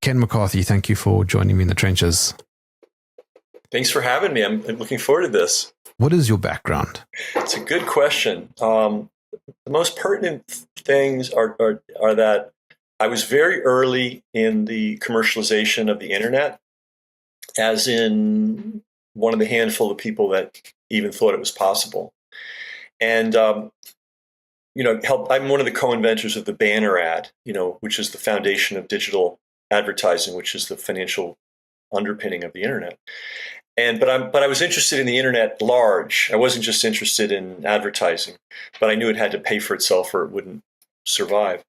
Ken McCarthy, thank you for joining me in the trenches. Thanks for having me. I'm looking forward to this. What is your background? It's a good question. The most pertinent things are that I was very early in the commercialization of the internet, as in one of the handful of people that even thought it was possible. And, I'm one of the co-inventors of the banner ad, which is the foundation of digital advertising, which is the financial underpinning of the internet. But I was interested in the internet large. I wasn't just interested in advertising, but I knew it had to pay for itself or it wouldn't survive.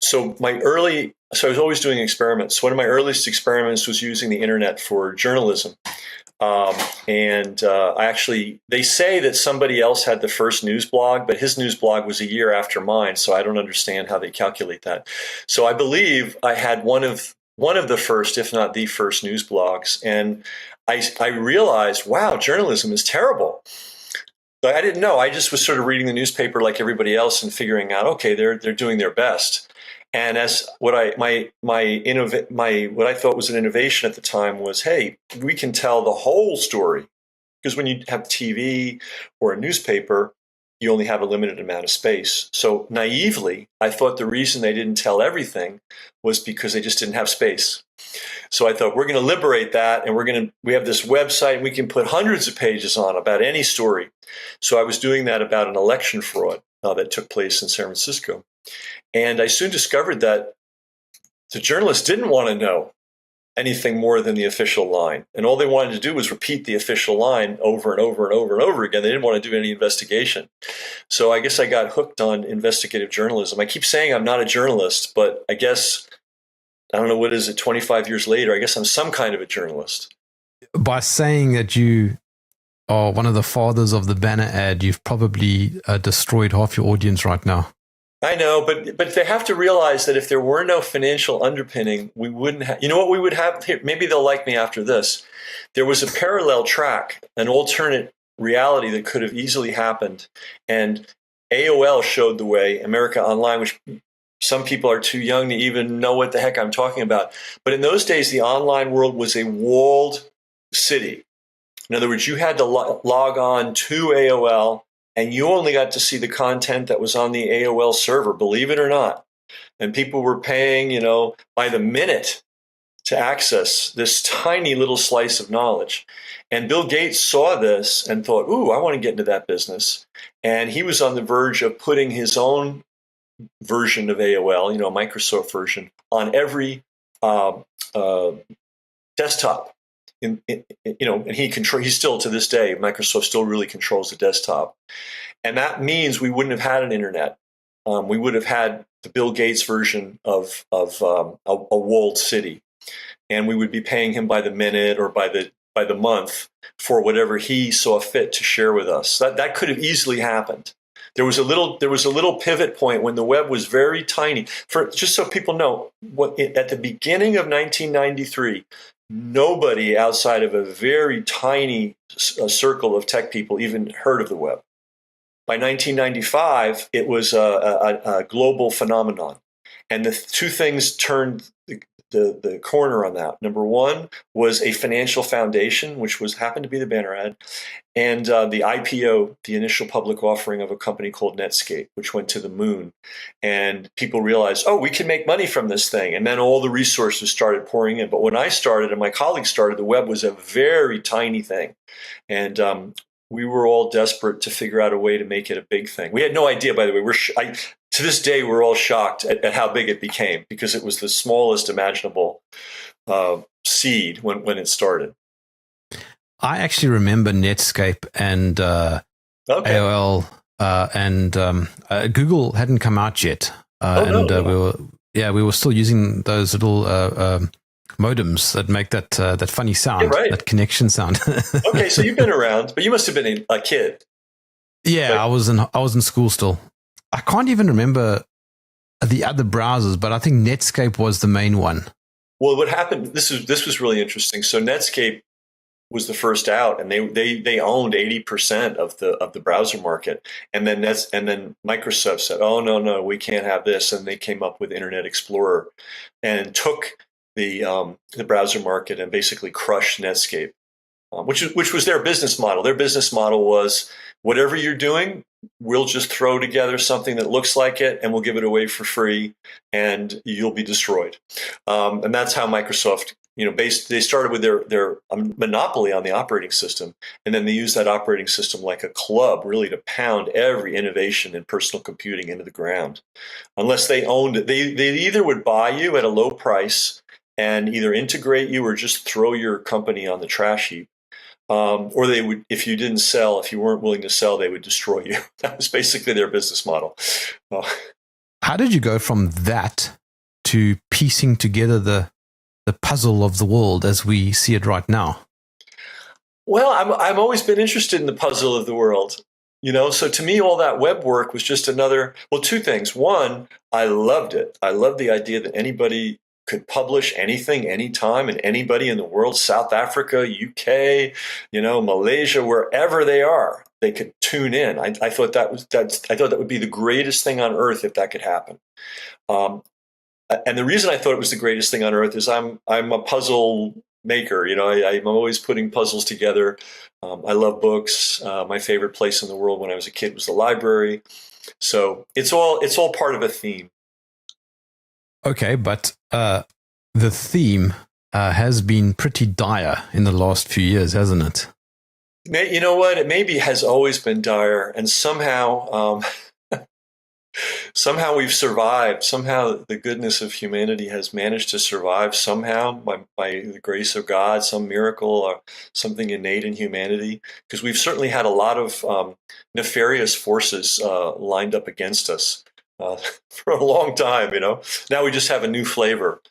So I was always doing experiments. One of my earliest experiments was using the internet for journalism. They say that somebody else had the first news blog, but his news blog was a year after mine. So I don't understand how they calculate that. So I believe I had one of the first, if not the first, news blogs. And I realized, wow, journalism is terrible. But I didn't know. I just was sort of reading the newspaper like everybody else and figuring out, okay, they're doing their best. And as what I thought was an innovation at the time was, hey, we can tell the whole story, because when you have TV or a newspaper, you only have a limited amount of space. So naively, I thought the reason they didn't tell everything was because they just didn't have space. So I thought, we're going to liberate that, and we have this website, and we can put hundreds of pages on about any story. So I was doing that about an election fraud that took place in San Francisco. And I soon discovered that the journalists didn't want to know anything more than the official line. And all they wanted to do was repeat the official line over and over and over and over again. They didn't want to do any investigation. So I guess I got hooked on investigative journalism. I keep saying I'm not a journalist, but I guess, I don't know, what is it, 25 years later, I guess I'm some kind of a journalist. By saying that you are one of the fathers of the banner ad, you've probably destroyed half your audience right now. I know, but they have to realize that if there were no financial underpinning, we wouldn't have, you know what we would have here? Maybe they'll like me after this. There was a parallel track, an alternate reality that could have easily happened. And AOL showed the way, America Online, which some people are too young to even know what the heck I'm talking about. But in those days, the online world was a walled city. In other words, you had to log on to AOL, and you only got to see the content that was on the AOL server, believe it or not. And people were paying, by the minute to access this tiny little slice of knowledge. And Bill Gates saw this and thought, ooh, I want to get into that business. And he was on the verge of putting his own version of AOL, Microsoft version, on every desktop. And he still, to this day, Microsoft still really controls the desktop. And that means we wouldn't have had an internet. We would have had the Bill Gates version of a walled city. And we would be paying him by the minute or by the month for whatever he saw fit to share with us. That could have easily happened. There was a little pivot point when the web was very tiny. Just so people know, at the beginning of 1993, nobody outside of a very tiny circle of tech people even heard of the web. By 1995, it was a global phenomenon. And the two things turned the corner on that. Number one was a financial foundation, which happened to be the banner ad, and the IPO, the initial public offering of a company called Netscape, which went to the moon. And people realized, oh, we can make money from this thing. And then all the resources started pouring in. But when I started and my colleagues started, the web was a very tiny thing. And we were all desperate to figure out a way to make it a big thing. We had no idea, by the way. To this day, we're all shocked at how big it became, because it was the smallest imaginable seed when it started. I actually remember Netscape and AOL and Google hadn't come out yet, we were still using those little modems that make that funny sound, yeah, right. That connection sound. Okay, so you've been around, but you must have been a kid. Yeah, I was in school still. I can't even remember the other browsers, but I think Netscape was the main one. Well, what happened? This was really interesting. So Netscape was the first out, and they owned 80% of the browser market. And then Microsoft said, "Oh no, we can't have this," and they came up with Internet Explorer and took the browser market and basically crushed Netscape, which was their business model. Their business model was, whatever you're doing, we'll just throw together something that looks like it, and we'll give it away for free, and you'll be destroyed. And that's how Microsoft, they started with their monopoly on the operating system, and then they used that operating system like a club, really, to pound every innovation in personal computing into the ground. Unless they owned it, they either would buy you at a low price and either integrate you or just throw your company on the trash heap. Or they would, if you weren't willing to sell, they would destroy you. That was basically their business model. How did you go from that to piecing together the puzzle of the world as we see it right now? Well, I've always been interested in the puzzle of the world. So to me, all that web work was just two things. One, I loved it. I loved the idea that anybody could publish anything, anytime, and anybody in the world, South Africa, UK, Malaysia, wherever they are, they could tune in. I thought that would be the greatest thing on earth if that could happen. And the reason I thought it was the greatest thing on earth is I'm a puzzle maker. I'm always putting puzzles together. I love books. My favorite place in the world when I was a kid was the library. So it's all part of a theme. Okay, but the theme has been pretty dire in the last few years, hasn't it? You know what? It maybe has always been dire, and somehow we've survived. Somehow the goodness of humanity has managed to survive somehow by the grace of God, some miracle or something innate in humanity, because we've certainly had a lot of nefarious forces lined up against us. For a long time, Now we just have a new flavor.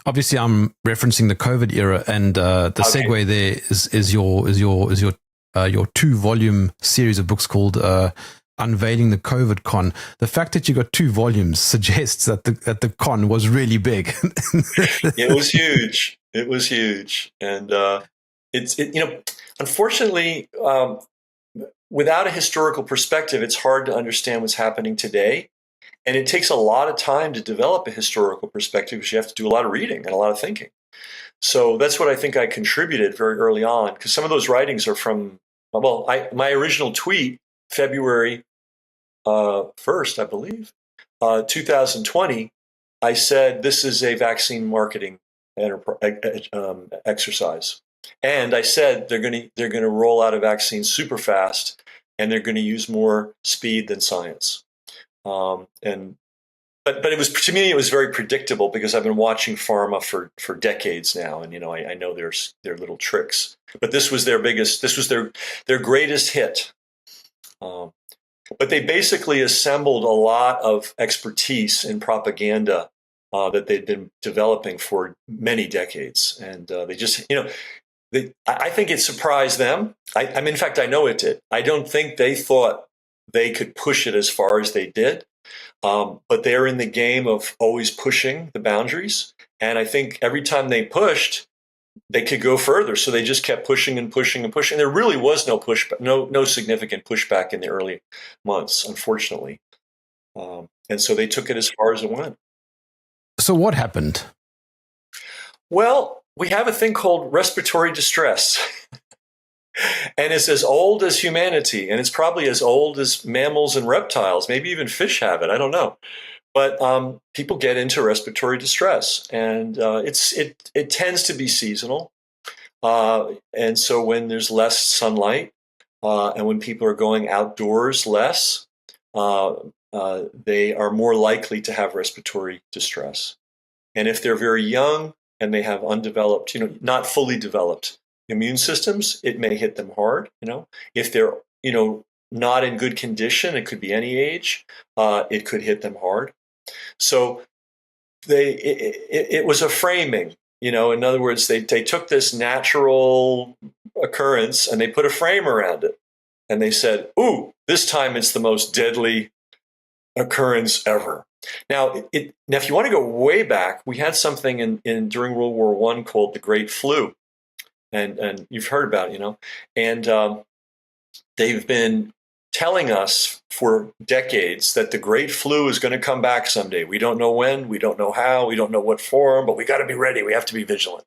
Obviously, I'm referencing the COVID era, and the segue there is your 2-volume series of books called Unveiling the COVID Con. The fact that you got 2 volumes suggests that the con was really big. It was huge. It was huge, and unfortunately. Without a historical perspective, it's hard to understand what's happening today. And it takes a lot of time to develop a historical perspective because you have to do a lot of reading and a lot of thinking. So that's what I think I contributed very early on, because some of those writings are from, my original tweet, February 1st, I believe, 2020, I said, this is a vaccine marketing exercise. And I said they're going to roll out a vaccine super fast, and they're going to use more speed than science. But it was, to me, it was very predictable because I've been watching pharma for decades now, and I know their little tricks. But this was their greatest hit. But they basically assembled a lot of expertise in propaganda that they'd been developing for many decades, and they just I think it surprised them. I mean, in fact, I know it did. I don't think they thought they could push it as far as they did. But they're in the game of always pushing the boundaries. And I think every time they pushed, they could go further. So they just kept pushing and pushing and pushing. There really was no significant pushback in the early months, unfortunately. And so they took it as far as it went. So what happened? Well, we have a thing called respiratory distress. And it's as old as humanity, and it's probably as old as mammals and reptiles. Maybe even fish have it. I don't know. But people get into respiratory distress, and it tends to be seasonal. And so when there's less sunlight, and when people are going outdoors less, they are more likely to have respiratory distress. And if they're very young and they have undeveloped, not fully developed immune systems, it may hit them hard. If they're, not in good condition, it could be any age, it could hit them hard. So it was a framing, in other words, they took this natural occurrence and they put a frame around it. And they said, ooh, this time it's the most deadly occurrence ever. Now, if you want to go way back, we had something during World War I called the Great Flu. and you've heard about it, and they've been telling us for decades that the great flu is going to come back someday. We don't know when, we don't know how, we don't know what form, but we got to be ready. We have to be vigilant.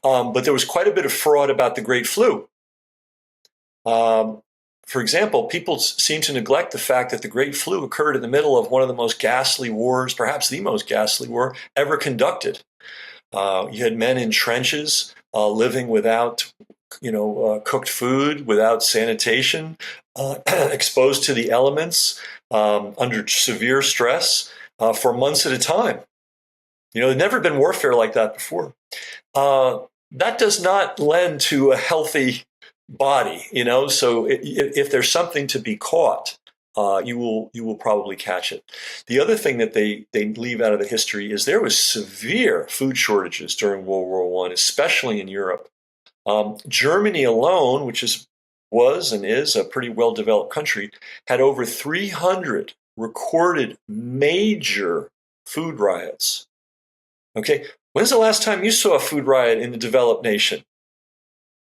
But there was quite a bit of fraud about the great flu. For example, people seem to neglect the fact that the great flu occurred in the middle of one of the most ghastly wars, perhaps the most ghastly war ever conducted. You had men in trenches living without cooked food, without sanitation, exposed to the elements, under severe stress for months at a time. There'd never been warfare like that before. That does not lend to a healthy body, so if there's something to be caught, you will probably catch it. The other thing that they leave out of the history is there was severe food shortages during World War I, especially in Europe. Germany alone, which was and is a pretty well-developed country, had over 300 recorded major food riots. Okay, when's the last time you saw a food riot in a developed nation?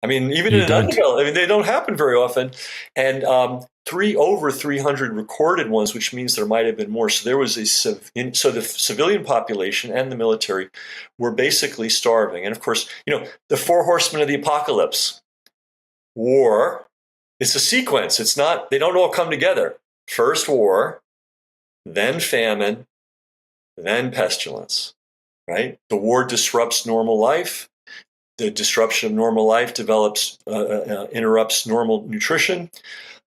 I mean, even in an undeveloped, they don't happen very often. And over 300 recorded ones, which means there might have been more. So there was so the civilian population and the military were basically starving. And of course, the four horsemen of the apocalypse, war, it's a sequence. It's not, they don't all come together. First war, then famine, then pestilence, right? The war disrupts normal life. The disruption of normal life interrupts normal nutrition.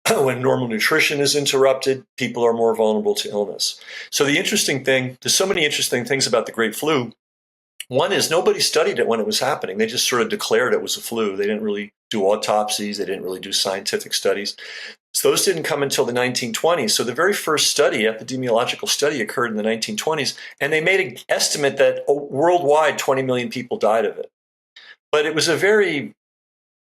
When normal nutrition is interrupted, people are more vulnerable to illness. So there's so many interesting things about the Great Flu. One is nobody studied it when it was happening. They just sort of declared it was a flu. They didn't really do autopsies. They didn't really do scientific studies. So those didn't come until the 1920s. So the very first epidemiological study, occurred in the 1920s, and they made an estimate that worldwide 20 million people died of it. But it was a very,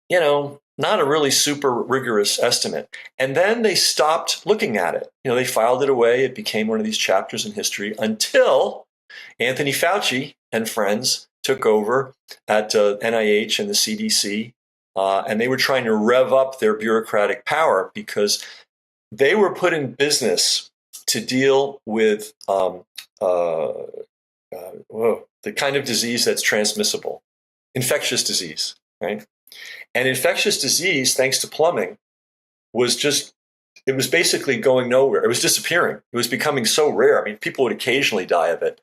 not a really super rigorous estimate. And then they stopped looking at it. They filed it away. It became one of these chapters in history until Anthony Fauci and friends took over at NIH and the CDC. And they were trying to rev up their bureaucratic power because they were put in business to deal with the kind of disease that's transmissible. Infectious disease, right? And infectious disease, thanks to plumbing, it was basically going nowhere. It was disappearing. It was becoming so rare. I mean, people would occasionally die of it.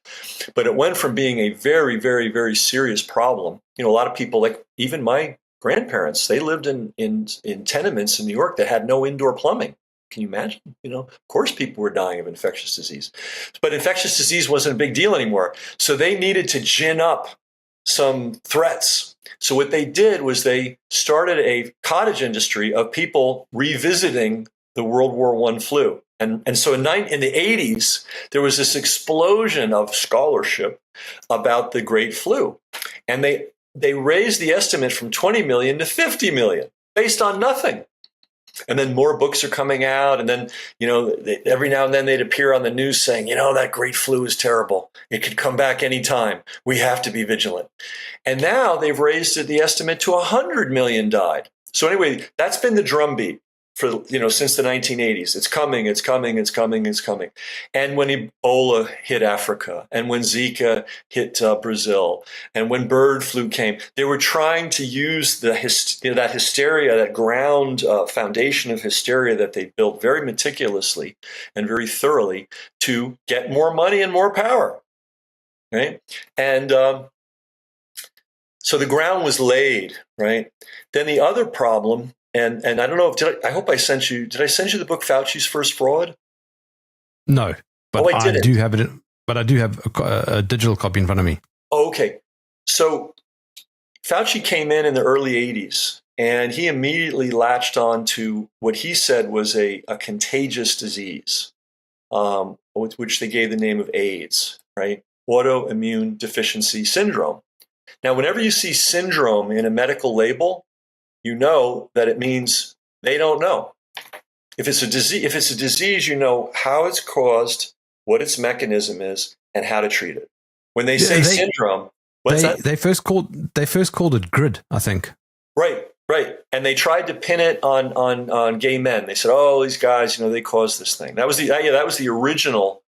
But it went from being a very, very, very serious problem. A lot of people, like even my grandparents, they lived in tenements in New York that had no indoor plumbing. Can you imagine? Of course people were dying of infectious disease. But infectious disease wasn't a big deal anymore. So they needed to gin up some threats. So what they did was they started a cottage industry of people revisiting the World War I flu. And so in the 80s, there was this explosion of scholarship about the Great Flu. And they raised the estimate from 20 million to 50 million based on nothing. And then more books are coming out. And then, every now and then they'd appear on the news saying, that Great Flu is terrible. It could come back anytime. We have to be vigilant. And now they've raised the estimate to 100 million died. So anyway, that's been the drumbeat for, since the 1980s. It's coming, it's coming, it's coming, it's coming. And when Ebola hit Africa, and when Zika hit Brazil, and when bird flu came, they were trying to use that hysteria, that ground foundation of hysteria that they built very meticulously and very thoroughly to get more money and more power, right? And so the ground was laid, right? Then the other problem, and I don't know if I hope I sent you. Did I send you the book Fauci's First Fraud? No, but I do have it. But I do have a digital copy in front of me. Oh, okay. So Fauci came in the early 80s, and he immediately latched on to what he said was a contagious disease, which they gave the name of AIDS, right? Autoimmune deficiency syndrome. Now, whenever you see syndrome in a medical label, you know that it means they don't know. If it's a disease, you know how it's caused, what its mechanism is, and how to treat it. When they say syndrome, What's that? They first called it grid, I think. Right. And they tried to pin it on gay men. They said, "Oh, these guys, they caused this thing." That was the original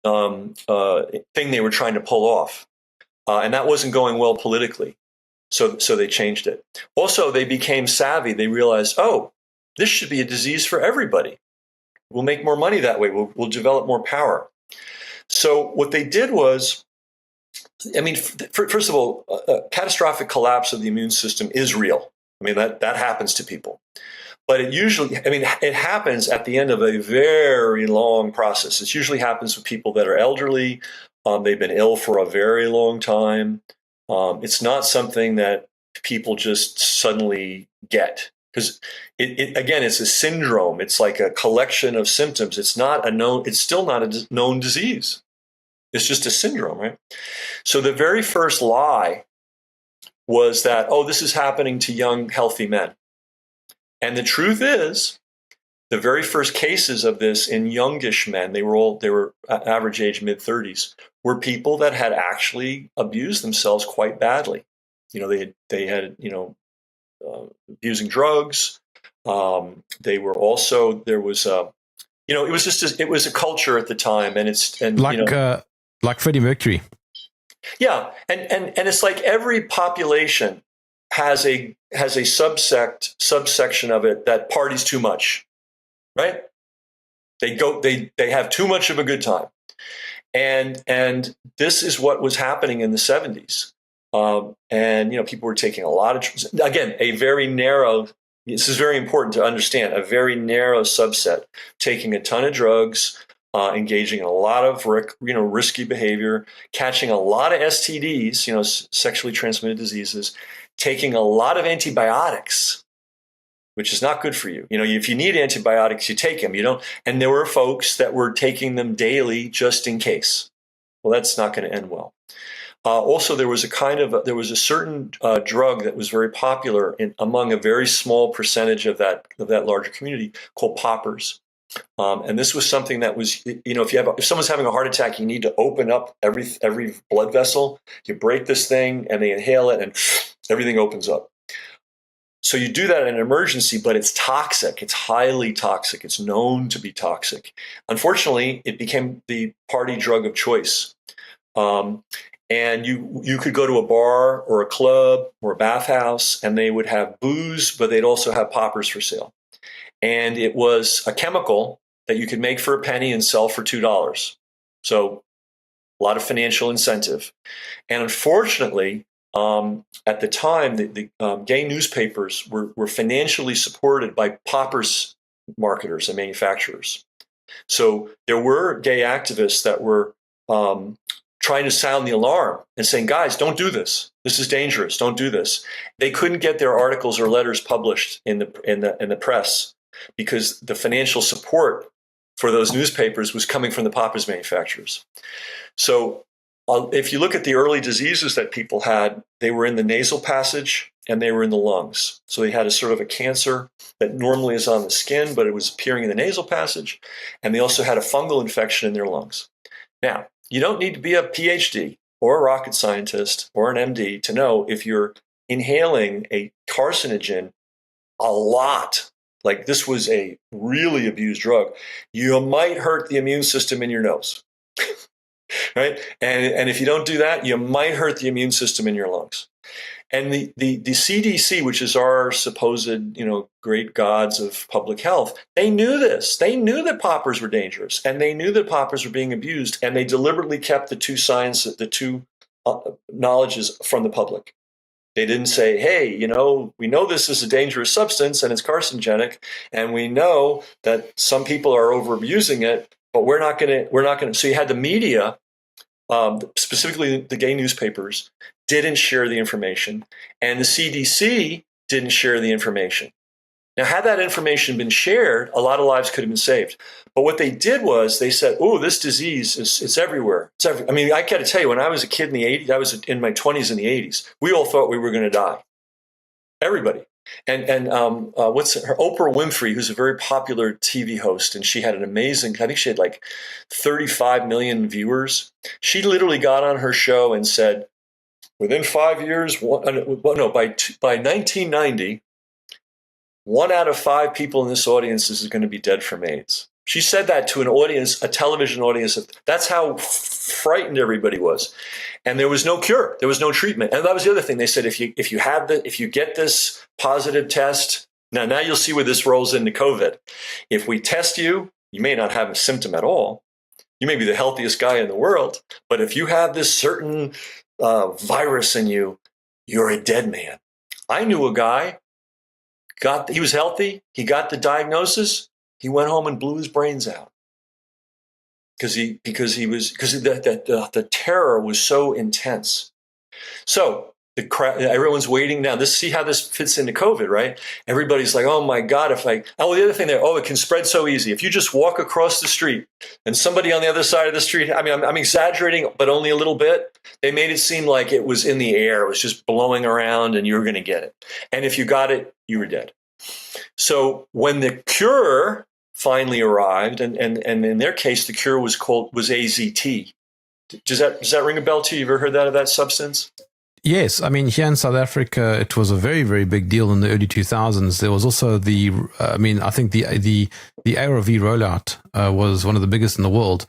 thing they were trying to pull off, and that wasn't going well politically. So they changed it. Also, they became savvy. They realized, oh, this should be a disease for everybody. We'll make more money that way. We'll develop more power. So what they did was, I mean, first of all, catastrophic collapse of the immune system is real. I mean, that happens to people. But it happens at the end of a very long process. It usually happens with people that are elderly. They've been ill for a very long time. It's not something that people just suddenly get, because it's a syndrome. It's like a collection of symptoms. It's still not a known disease. It's just a syndrome, right? So the very first lie was that, oh, this is happening to young, healthy men. And the truth is, the very first cases of this in youngish men, they were average age mid-30s, were people that had actually abused themselves quite badly. They had abusing drugs. They were also, there was it was a culture at the time, like Freddie Mercury. Yeah, and it's like every population has a subsection of it that parties too much, right? They have too much of a good time, and this is what was happening in the 70s. And people were taking a lot of, again, a very narrow. This is very important to understand. A very narrow subset taking a ton of drugs, engaging in a lot of risky behavior, catching a lot of STDs, sexually transmitted diseases, taking a lot of antibiotics, which is not good for you. If you need antibiotics, you take them. You don't. And there were folks that were taking them daily just in case. Well, that's not going to end well. Also, there was a certain drug that was very popular among a very small percentage of that larger community called poppers. And this was something that was, if someone's having a heart attack, you need to open up every blood vessel. You break this thing and they inhale it and everything opens up. So you do that in an emergency, but it's toxic. It's highly toxic. It's known to be toxic. Unfortunately, it became the party drug of choice. And you could go to a bar or a club or a bathhouse and they would have booze, but they'd also have poppers for sale. And it was a chemical that you could make for a penny and sell for $2. So a lot of financial incentive. And unfortunately, at the time, the gay newspapers were financially supported by poppers marketers and manufacturers. So there were gay activists that were trying to sound the alarm and saying, guys, don't do this. This is dangerous. Don't do this. They couldn't get their articles or letters published in the press because the financial support for those newspapers was coming from the poppers manufacturers. So if you look at the early diseases that people had, they were in the nasal passage and they were in the lungs. So they had a sort of a cancer that normally is on the skin, but it was appearing in the nasal passage. And they also had a fungal infection in their lungs. Now, you don't need to be a PhD or a rocket scientist or an MD to know if you're inhaling a carcinogen a lot, like this was a really abused drug, you might hurt the immune system in your nose, right? And if you don't do that, you might hurt the immune system in your lungs. And the CDC, which is our supposed, great gods of public health, they knew this. They knew that poppers were dangerous, and they knew that poppers were being abused, and they deliberately kept the two knowledges from the public. They didn't say, hey, we know this is a dangerous substance and it's carcinogenic, and we know that some people are over abusing it, but we're not going to. So you had the media, specifically the gay newspapers, didn't share the information, and the CDC didn't share the information. Now, had that information been shared, a lot of lives could have been saved. But what they did was they said, oh, this disease it's everywhere. I mean, I got to tell you, when I was a kid in the 80s, I was in my 20s in the 80s, we all thought we were going to die. Everybody. And what's her, Oprah Winfrey, who's a very popular TV host, and she had an amazing, I think she had like 35 million viewers. She literally got on her show and said, Within 5 years, by 1990, 1 out of 5 people in this audience is going to be dead from AIDS. She said that to an audience, a television audience. That's how frightened everybody was. And there was no cure. There was no treatment. And that was the other thing. They said, if you get this positive test, now you'll see where this rolls into COVID. If we test you, you may not have a symptom at all. You may be the healthiest guy in the world. But if you have this certain virus in you, you're a dead man. I knew a guy, he was healthy. He got the diagnosis. He went home and blew his brains out because the terror was so intense. So everyone's waiting now. See how this fits into COVID, right? Everybody's like, oh my God, the other thing there, it can spread so easy. If you just walk across the street and somebody on the other side of the street, I mean, I'm exaggerating, but only a little bit. They made it seem like it was in the air. It was just blowing around and you were going to get it. And if you got it, you were dead. So when the cure finally arrived, and in their case, the cure was AZT. Does that ring a bell to you? You ever heard that substance? Yes, I mean, here in South Africa, it was a very, very big deal in the early 2000s. There was also I think the ARV rollout was one of the biggest in the world,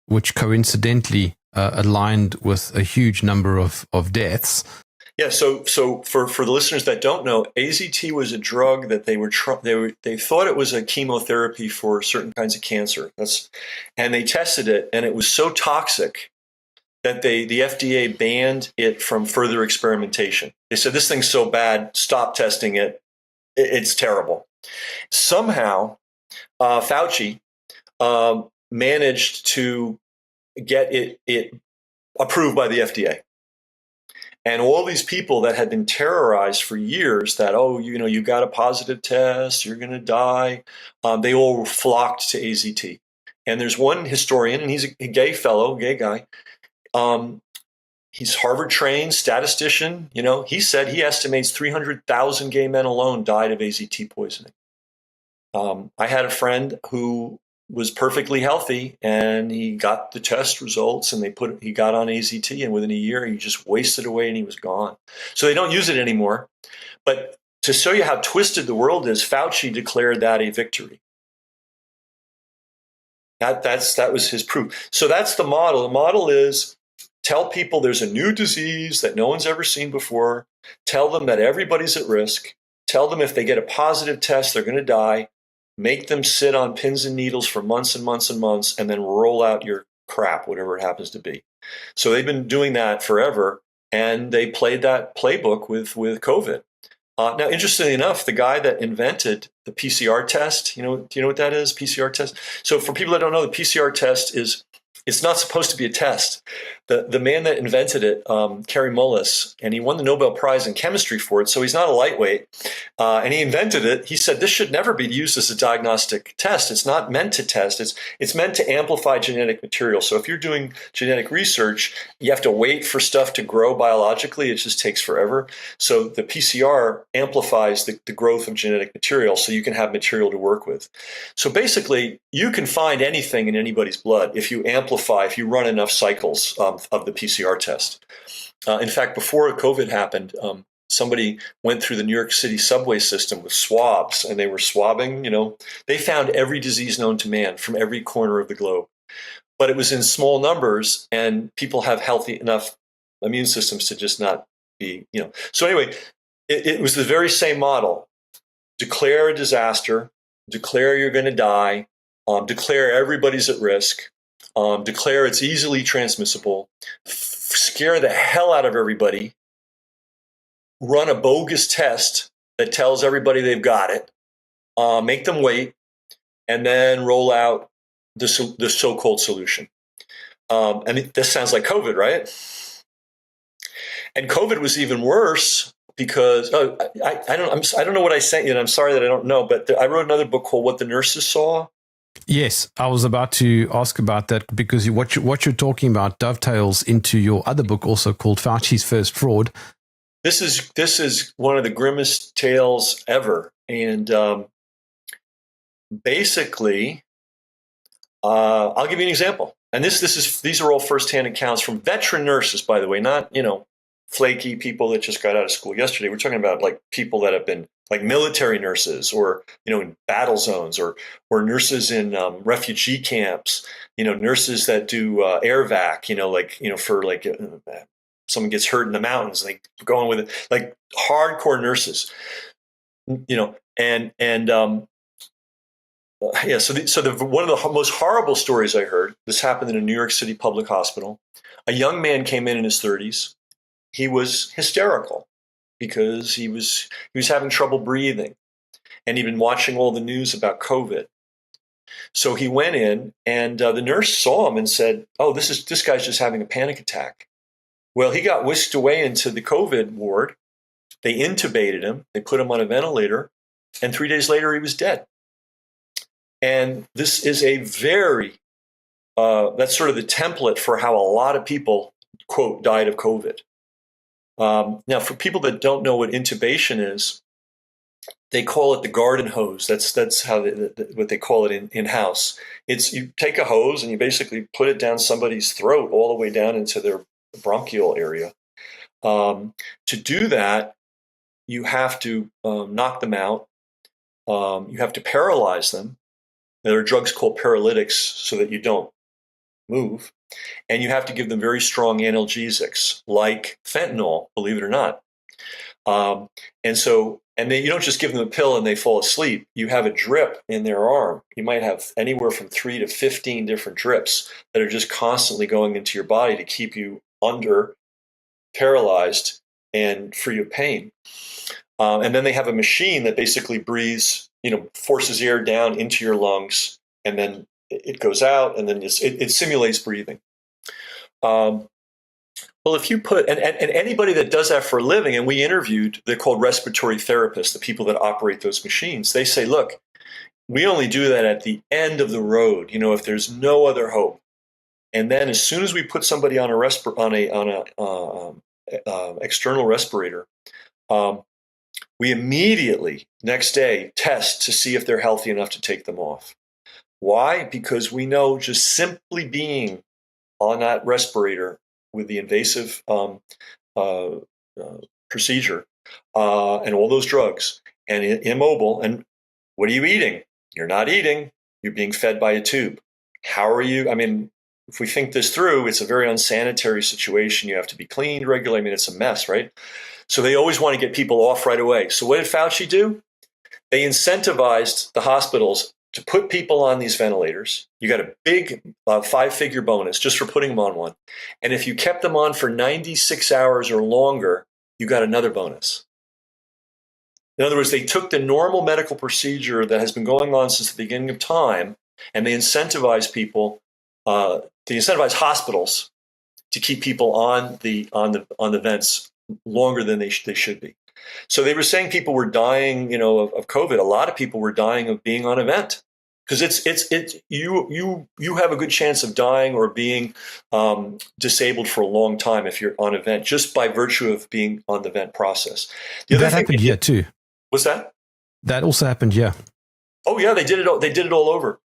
which coincidentally aligned with a huge number of deaths. Yeah, so for the listeners that don't know, AZT was a drug that they thought it was a chemotherapy for certain kinds of cancer. And they tested it, and it was so toxic that the FDA banned it from further experimentation. They said, this thing's so bad, stop testing it. It's terrible. Somehow, Fauci managed to get it approved by the FDA. And all these people that had been terrorized for years that, you got a positive test, you're going to die, they all flocked to AZT. And there's one historian, and he's a gay guy. He's Harvard trained, statistician. He said he estimates 300,000 gay men alone died of AZT poisoning. I had a friend who was perfectly healthy, and he got the test results, and he got on AZT, and within a year he just wasted away and he was gone. So they don't use it anymore. But to show you how twisted the world is, Fauci declared that a victory. That was his proof. So that's the model. The model is tell people there's a new disease that no one's ever seen before. Tell them that everybody's at risk. Tell them if they get a positive test, they're going to die. Make them sit on pins and needles for months and months and months, and then roll out your crap, whatever it happens to be. So they've been doing that forever, and they played that playbook with COVID. Now, interestingly enough, the guy that invented the PCR test, do you know what that is? PCR test. So for people that don't know, the PCR test it's not supposed to be a test. The man that invented it, Kary Mullis, and he won the Nobel Prize in chemistry for it, so he's not a lightweight. And he invented it. He said this should never be used as a diagnostic test. It's not meant to test. It's meant to amplify genetic material. So if you're doing genetic research, you have to wait for stuff to grow biologically. It just takes forever. So the PCR amplifies the growth of genetic material so you can have material to work with. So basically, you can find anything in anybody's blood if you if you run enough cycles of the PCR test. In fact, before COVID happened, somebody went through the New York City subway system with swabs, and they were swabbing. They found every disease known to man from every corner of the globe. But it was in small numbers, and people have healthy enough immune systems to just not be, So anyway, it was the very same model. Declare a disaster, declare you're going to die, declare everybody's at risk, declare it's easily transmissible, scare the hell out of everybody, run a bogus test that tells everybody they've got it, make them wait, and then roll out the so-called solution. And this sounds like COVID, right? And COVID was even worse because I don't know what I sent you, and I'm sorry that I don't know, but I wrote another book called What the Nurses Saw. Yes, I was about to ask about that because what you're talking about dovetails into your other book, also called Fauci's First Fraud. This is one of the grimmest tales ever, and basically, I'll give you an example. And these are all firsthand accounts from veteran nurses, by the way, not flaky people that just got out of school yesterday. We're talking about like people that have been like military nurses, or in battle zones, or nurses in refugee camps. Nurses that do air vac. For like someone gets hurt in the mountains, they go in with it, like hardcore nurses. Yeah. So one of the most horrible stories I heard. This happened in a New York City public hospital. A young man came in his 30s. He was hysterical because he was having trouble breathing, and he'd been watching all the news about COVID. So he went in, and the nurse saw him and said, "Oh, this guy's just having a panic attack." Well, he got whisked away into the COVID ward. They intubated him. They put him on a ventilator, and 3 days later, he was dead. And this is a that's sort of the template for how a lot of people, quote, died of COVID. Now, for people that don't know what intubation is, they call it the garden hose. That's how what they call it in-house. It's you take a hose and you basically put it down somebody's throat all the way down into their bronchial area. To do that, you have to knock them out. You have to paralyze them. There are drugs called paralytics so that you don't move. And you have to give them very strong analgesics like fentanyl, believe it or not. And then you don't just give them a pill and they fall asleep. You have a drip in their arm. You might have anywhere from 3 to 15 different drips that are just constantly going into your body to keep you under, paralyzed, and free of pain. And then they have a machine that basically breathes, forces air down into your lungs, and then it goes out, and then it simulates breathing. Well, if you put, and anybody that does that for a living, and we interviewed, they're called respiratory therapists, the people that operate those machines, they say, look, we only do that at the end of the road, if there's no other hope. And then as soon as we put somebody on external respirator, we immediately, next day, test to see if they're healthy enough to take them off. Why? Because we know just simply being on that respirator with the invasive procedure and all those drugs and immobile. And what are you eating? You're not eating. You're being fed by a tube. How are you? I mean, if we think this through, it's a very unsanitary situation. You have to be cleaned regularly. I mean, it's a mess, right? So they always want to get people off right away. So what did Fauci do? They incentivized the hospitals to put people on these ventilators. You got a big 5-figure bonus just for putting them on one. And if you kept them on for 96 hours or longer, you got another bonus. In other words, they took the normal medical procedure that has been going on since the beginning of time, and they incentivized people, they incentivized hospitals to keep people on the vents longer than they should be. So they were saying people were dying, of COVID. A lot of people were dying of being on a vent, because you have a good chance of dying or being disabled for a long time if you're on a vent, just by virtue of being on the vent process. That happened here too. What's that? That also happened, yeah. Oh yeah, they did it. They did it all over.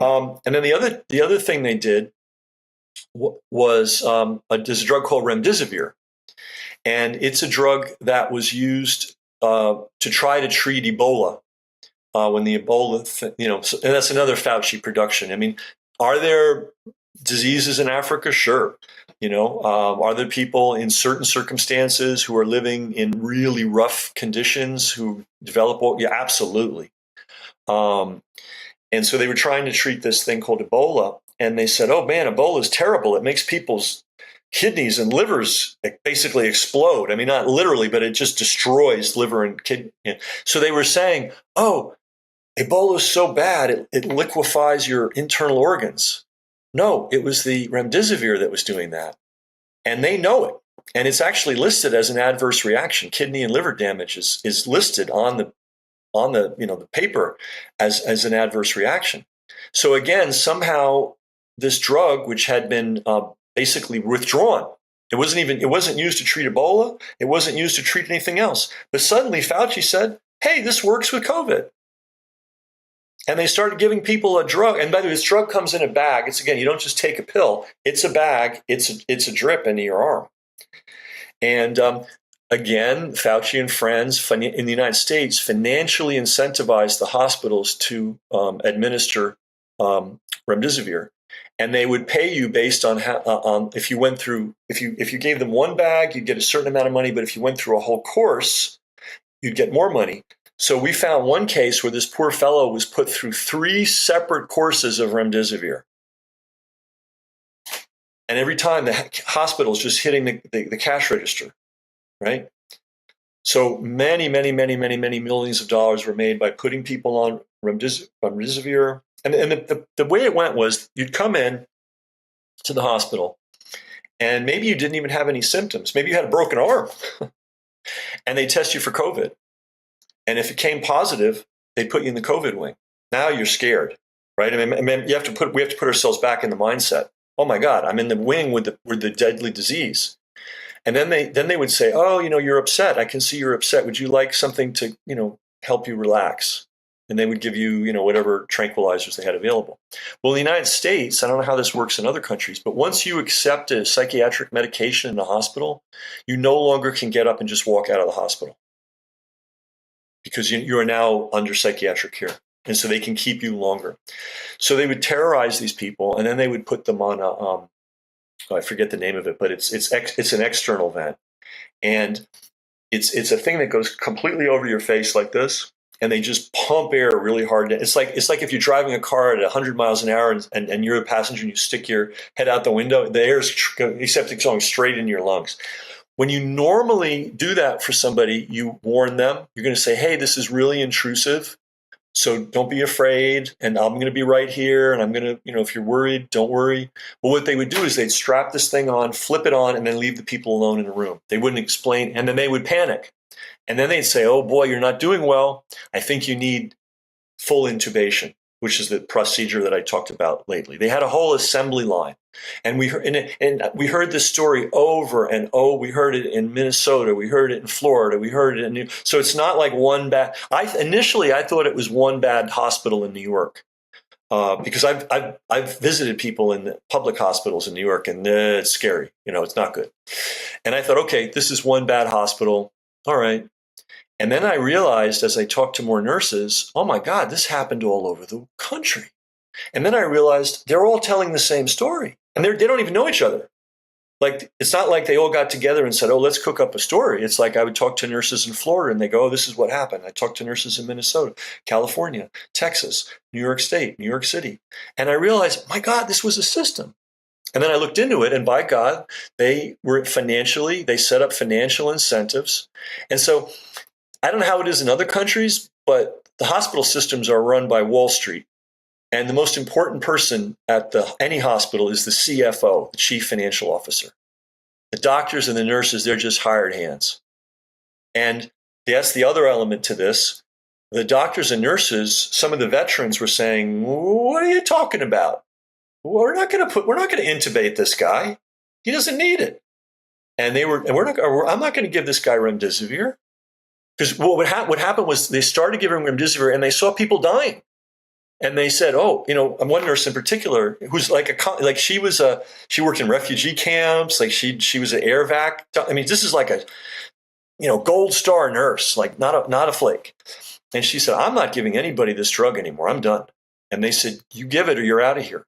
And then the other thing they did was there's a drug called remdesivir. And it's a drug that was used to try to treat Ebola when the Ebola, and that's another Fauci production. I mean, are there diseases in Africa? Sure. Are there people in certain circumstances who are living in really rough conditions who develop? Yeah, absolutely. And so they were trying to treat this thing called Ebola, and they said, "Oh man, Ebola is terrible. It makes people's kidneys and livers basically explode. I mean, not literally, but it just destroys liver and kidney." So they were saying, "Oh, Ebola is so bad, it liquefies your internal organs." No, it was the remdesivir that was doing that. And they know it. And it's actually listed as an adverse reaction. Kidney and liver damage is listed on the paper as an adverse reaction. So again, somehow this drug, which had been basically withdrawn, it wasn't used to treat Ebola, it wasn't used to treat anything else. But suddenly Fauci said, "Hey, this works with COVID." And they started giving people a drug. And by the way, this drug comes in a bag. It's, again, you don't just take a pill. It's a bag. It's a drip into your arm. And again, Fauci and friends in the United States financially incentivized the hospitals to administer remdesivir, and they would pay you based on how if you went through if you gave them one bag, you'd get a certain amount of money, but if you went through a whole course, you'd get more money. So we found one case where this poor fellow was put through 3 separate courses of remdesivir. And every time the hospital is just hitting the cash register, right? So many millions of dollars were made by putting people on remdesivir. And the way it went was you'd come in to the hospital and maybe you didn't even have any symptoms. Maybe you had a broken arm and they test you for COVID. And if it came positive, they put you in the COVID wing. Now you're scared, right? I mean, we have to put ourselves back in the mindset. Oh my God, I'm in the wing with the deadly disease. And then they would say, oh, you're upset. I can see you're upset. Would you like something to, help you relax? And they would give you, whatever tranquilizers they had available. Well, in the United States, I don't know how this works in other countries, but once you accept a psychiatric medication in the hospital, you no longer can get up and just walk out of the hospital, because you are now under psychiatric care. And so they can keep you longer. So they would terrorize these people, and then they would put them on I forget the name of it, but it's an external vent. And it's a thing that goes completely over your face like this, and they just pump air really hard. It's like if you're driving a car at 100 miles an hour and you're a passenger and you stick your head out the window, the air is except it's going straight into your lungs. When you normally do that for somebody, you warn them. You're going to say, hey, this is really intrusive, so don't be afraid, and I'm going to be right here, and I'm going to, if you're worried, don't worry. Well, what they would do is they'd strap this thing on, flip it on, and then leave the people alone in the room. They wouldn't explain, and then they would panic. And then they'd say, oh boy, you're not doing well. I think you need full intubation, which is the procedure that I talked about lately. They had a whole assembly line. And we heard this story over and over. We heard it in Minnesota. We heard it in Florida. We heard it in so it's not like one bad. Initially I thought it was one bad hospital in New York, because I've visited people in the public hospitals in New York, and it's scary. It's not good. And I thought, okay, this is one bad hospital. All right. And then I realized, as I talked to more nurses, oh my God, this happened all over the country. And then I realized they're all telling the same story, and they don't even know each other. Like, it's not like they all got together and said, oh, let's cook up a story. It's like I would talk to nurses in Florida and they go, oh, this is what happened. I talked to nurses in Minnesota, California, Texas, New York State, New York City. And I realized, my God, this was a system. And then I looked into it, and by God, they set up financial incentives. And so I don't know how it is in other countries, but the hospital systems are run by Wall Street. And the most important person at any hospital is the CFO, the chief financial officer. The doctors and the nurses, they're just hired hands. And that's the other element to this. The doctors and nurses, some of the veterans were saying, what are you talking about? We're not going to intubate this guy. He doesn't need it. And I'm not going to give this guy remdesivir. Because what happened was they started giving remdesivir and they saw people dying. And they said, oh, one nurse in particular, who's she worked in refugee camps, like she was an air vac. I mean, this is like a, gold star nurse, like not a flake. And she said, I'm not giving anybody this drug anymore. I'm done. And they said, you give it or you're out of here.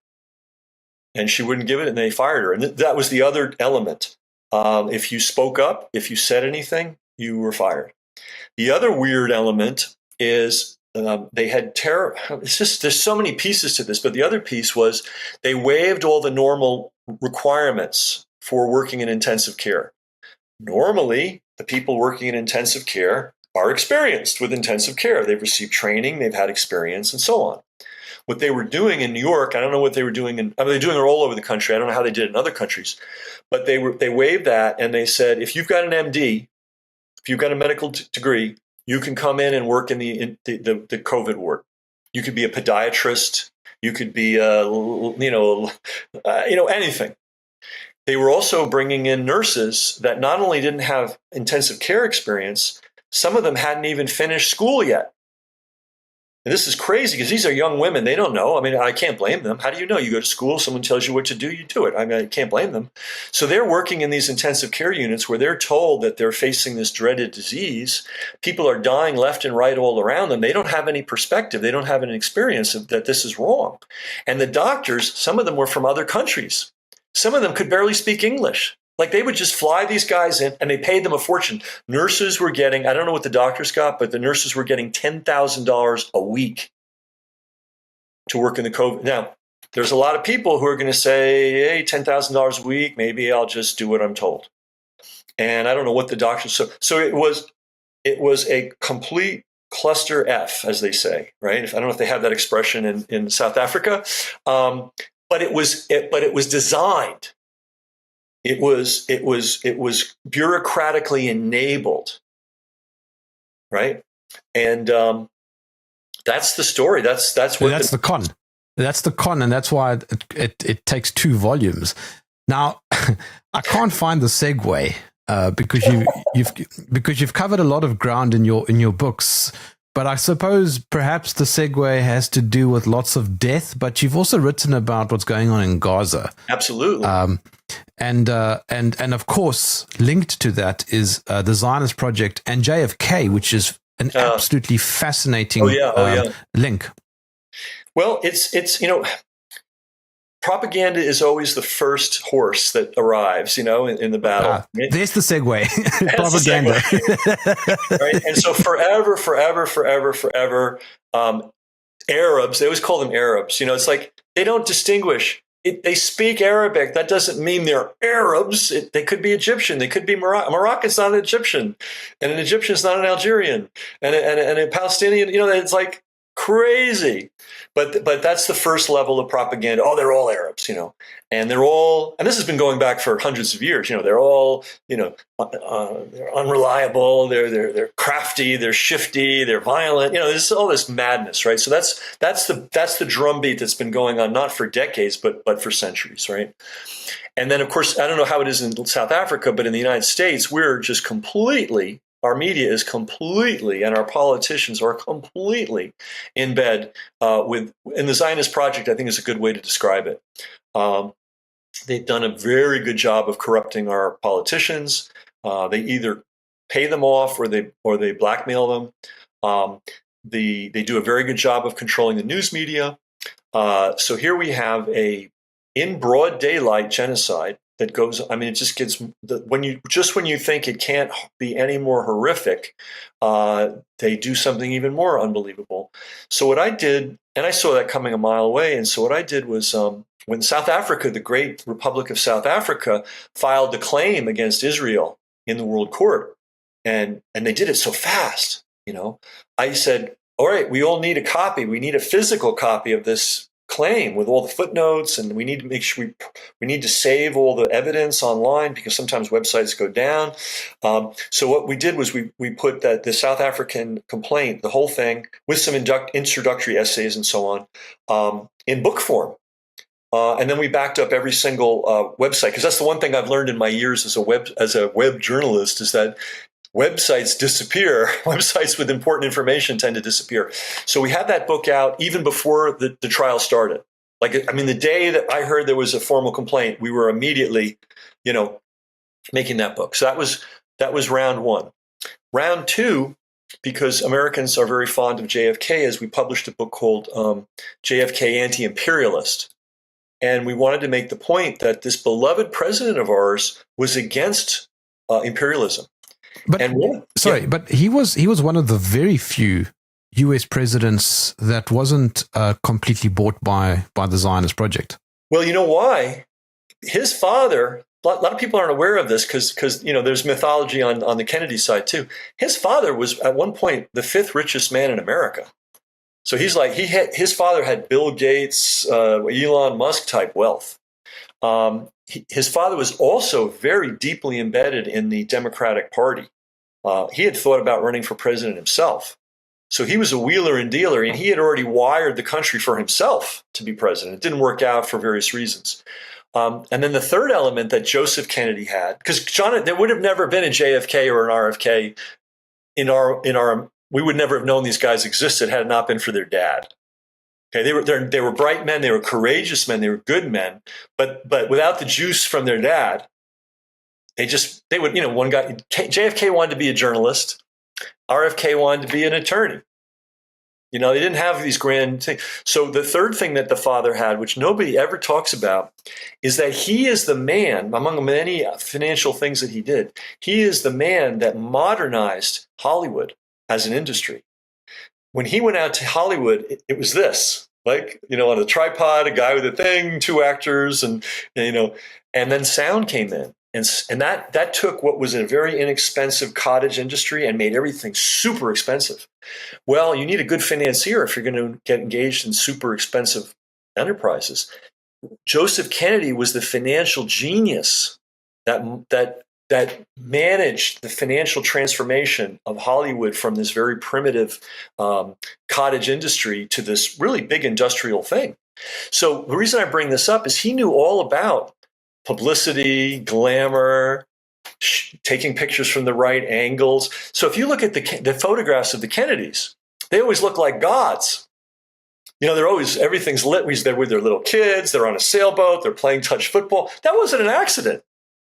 And she wouldn't give it, and they fired her. And that was the other element. If you spoke up, if you said anything, you were fired. The other weird element is they had terror. It's just, there's so many pieces to this, but the other piece was they waived all the normal requirements for working in intensive care. Normally, the people working in intensive care are experienced with intensive care. They've received training, they've had experience, and so on. What they were doing in New York, I don't know what they were doing they're doing it all over the country. I don't know how they did it in other countries, but they waived that, and they said, if you've got an MD, if you've got a medical degree, you can come in and work in the COVID ward. You could be a podiatrist. You could be anything. They were also bringing in nurses that not only didn't have intensive care experience, some of them hadn't even finished school yet. And this is crazy because these are young women. They don't know. I mean, I can't blame them. How do you know? You go to school, someone tells you what to do, you do it. I mean, I can't blame them. So they're working in these intensive care units where they're told that they're facing this dreaded disease. People are dying left and right all around them. They don't have any perspective. They don't have any experience that this is wrong. And the doctors, some of them were from other countries. Some of them could barely speak English. Like they would just fly these guys in and they paid them a fortune. Nurses were getting, I don't know what the doctors got, but the nurses were getting $10,000 a week to work in the COVID. Now, there's a lot of people who are going to say, hey, $10,000 a week, maybe I'll just do what I'm told. And I don't know what the doctors, so it was a complete cluster F, as they say, right? I don't know if they have that expression in South Africa, but it was designed. It was bureaucratically enabled, right? And that's the story. That's the con. That's the con, and that's why it takes 2 volumes. Now, I can't find the segue because you've covered a lot of ground in your books. But I suppose perhaps the segue has to do with lots of death. But you've also written about what's going on in Gaza. Absolutely. And of course, linked to that is the Zionist project and JFK, which is an absolutely fascinating link. Well, it's propaganda is always the first horse that arrives, in the battle. There's the segue. Propaganda. Segue. Right? And so forever, Arabs, they always call them Arabs. It's like they don't distinguish. They speak Arabic. That doesn't mean they're Arabs. They could be Egyptian. They could be Moroccan. Moroccan's not an Egyptian. And an Egyptian's not an Algerian. And a Palestinian, it's like crazy. But that's the first level of propaganda. Oh, they're all Arabs, and they're all, and this has been going back for hundreds of years. They're all, they're unreliable. They're crafty. They're shifty. They're violent. There's all this madness, right? So that's the drumbeat that's been going on not for decades, but for centuries, right? And then, of course, I don't know how it is in South Africa, but in the United States, we're just completely. Our media is completely, and our politicians are completely in bed and the Zionist project, I think, is a good way to describe it. They've done a very good job of corrupting our politicians. They either pay them off or they blackmail them. They do a very good job of controlling the news media. So here we have in broad daylight genocide. That goes. I mean, it just gets when you think it can't be any more horrific, they do something even more unbelievable. So what I did, and I saw that coming a mile away. And so what I did was, when South Africa, the great Republic of South Africa, filed a claim against Israel in the World Court, and they did it so fast. I said, all right, we all need a copy. We need a physical copy of this claim with all the footnotes, and we need to make sure we need to save all the evidence online because sometimes websites go down. So what we did was we put the South African complaint, the whole thing, with some introductory essays and so on, in book form. And then we backed up every single website, because that's the one thing I've learned in my years as a web journalist is that websites disappear. Websites with important information tend to disappear. So we had that book out even before the trial started. The day that I heard there was a formal complaint, we were immediately, making that book. So that was round one. Round two, because Americans are very fond of JFK, is we published a book called JFK Anti-Imperialist. And we wanted to make the point that this beloved president of ours was against imperialism. But but he was one of the very few U.S. presidents that wasn't completely bought by the Zionist project. Well, you know why? His father. A lot of people aren't aware of this because there's mythology on the Kennedy side too. His father was at one point the 5th richest man in America. So his father had Bill Gates, Elon Musk type wealth. His father was also very deeply embedded in the Democratic Party. He had thought about running for president himself. So he was a wheeler and dealer, and he had already wired the country for himself to be president. It didn't work out for various reasons. And then the third element that Joseph Kennedy had, because there would have never been a JFK or an RFK in our we would never have known these guys existed had it not been for their dad. Okay, they were bright men, they were courageous men, they were good men, but without the juice from their dad, they would, one guy, JFK wanted to be a journalist, RFK wanted to be an attorney. They didn't have these grand things. So the third thing that the father had, which nobody ever talks about, is that he is the man, among many financial things that he did, he is the man that modernized Hollywood as an industry. When he went out to Hollywood, it was this, like, on a tripod, a guy with a thing, two actors, and then sound came in. And that took what was a very inexpensive cottage industry and made everything super expensive. Well, you need a good financier if you're going to get engaged in super expensive enterprises. Joseph Kennedy was the financial genius that managed the financial transformation of Hollywood from this very primitive cottage industry to this really big industrial thing. So the reason I bring this up is he knew all about publicity, glamour, taking pictures from the right angles. So if you look at the photographs of the Kennedys, they always look like gods. They're always, everything's lit. They're with their little kids. They're on a sailboat. They're playing touch football. That wasn't an accident,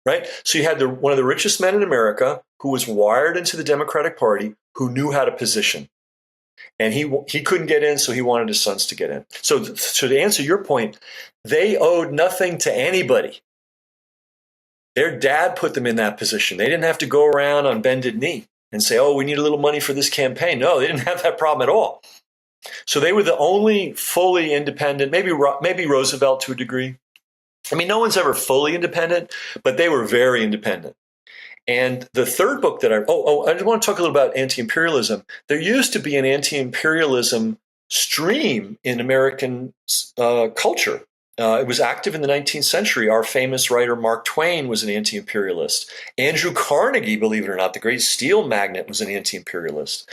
right? So you had one of the richest men in America who was wired into the Democratic Party, who knew how to position. And he couldn't get in, so he wanted his sons to get in. So to answer your point, they owed nothing to anybody. Their dad put them in that position. They didn't have to go around on bended knee and say, oh, we need a little money for this campaign. No, they didn't have that problem at all. So they were the only fully independent, maybe Roosevelt to a degree. I mean, no one's ever fully independent, but they were very independent. And the third book that I just want to talk a little about anti-imperialism. There used to be an anti-imperialism stream in American culture. It was active in the 19th century. Our famous writer Mark Twain was an anti-imperialist. Andrew Carnegie, believe it or not, the great steel magnate, was an anti-imperialist.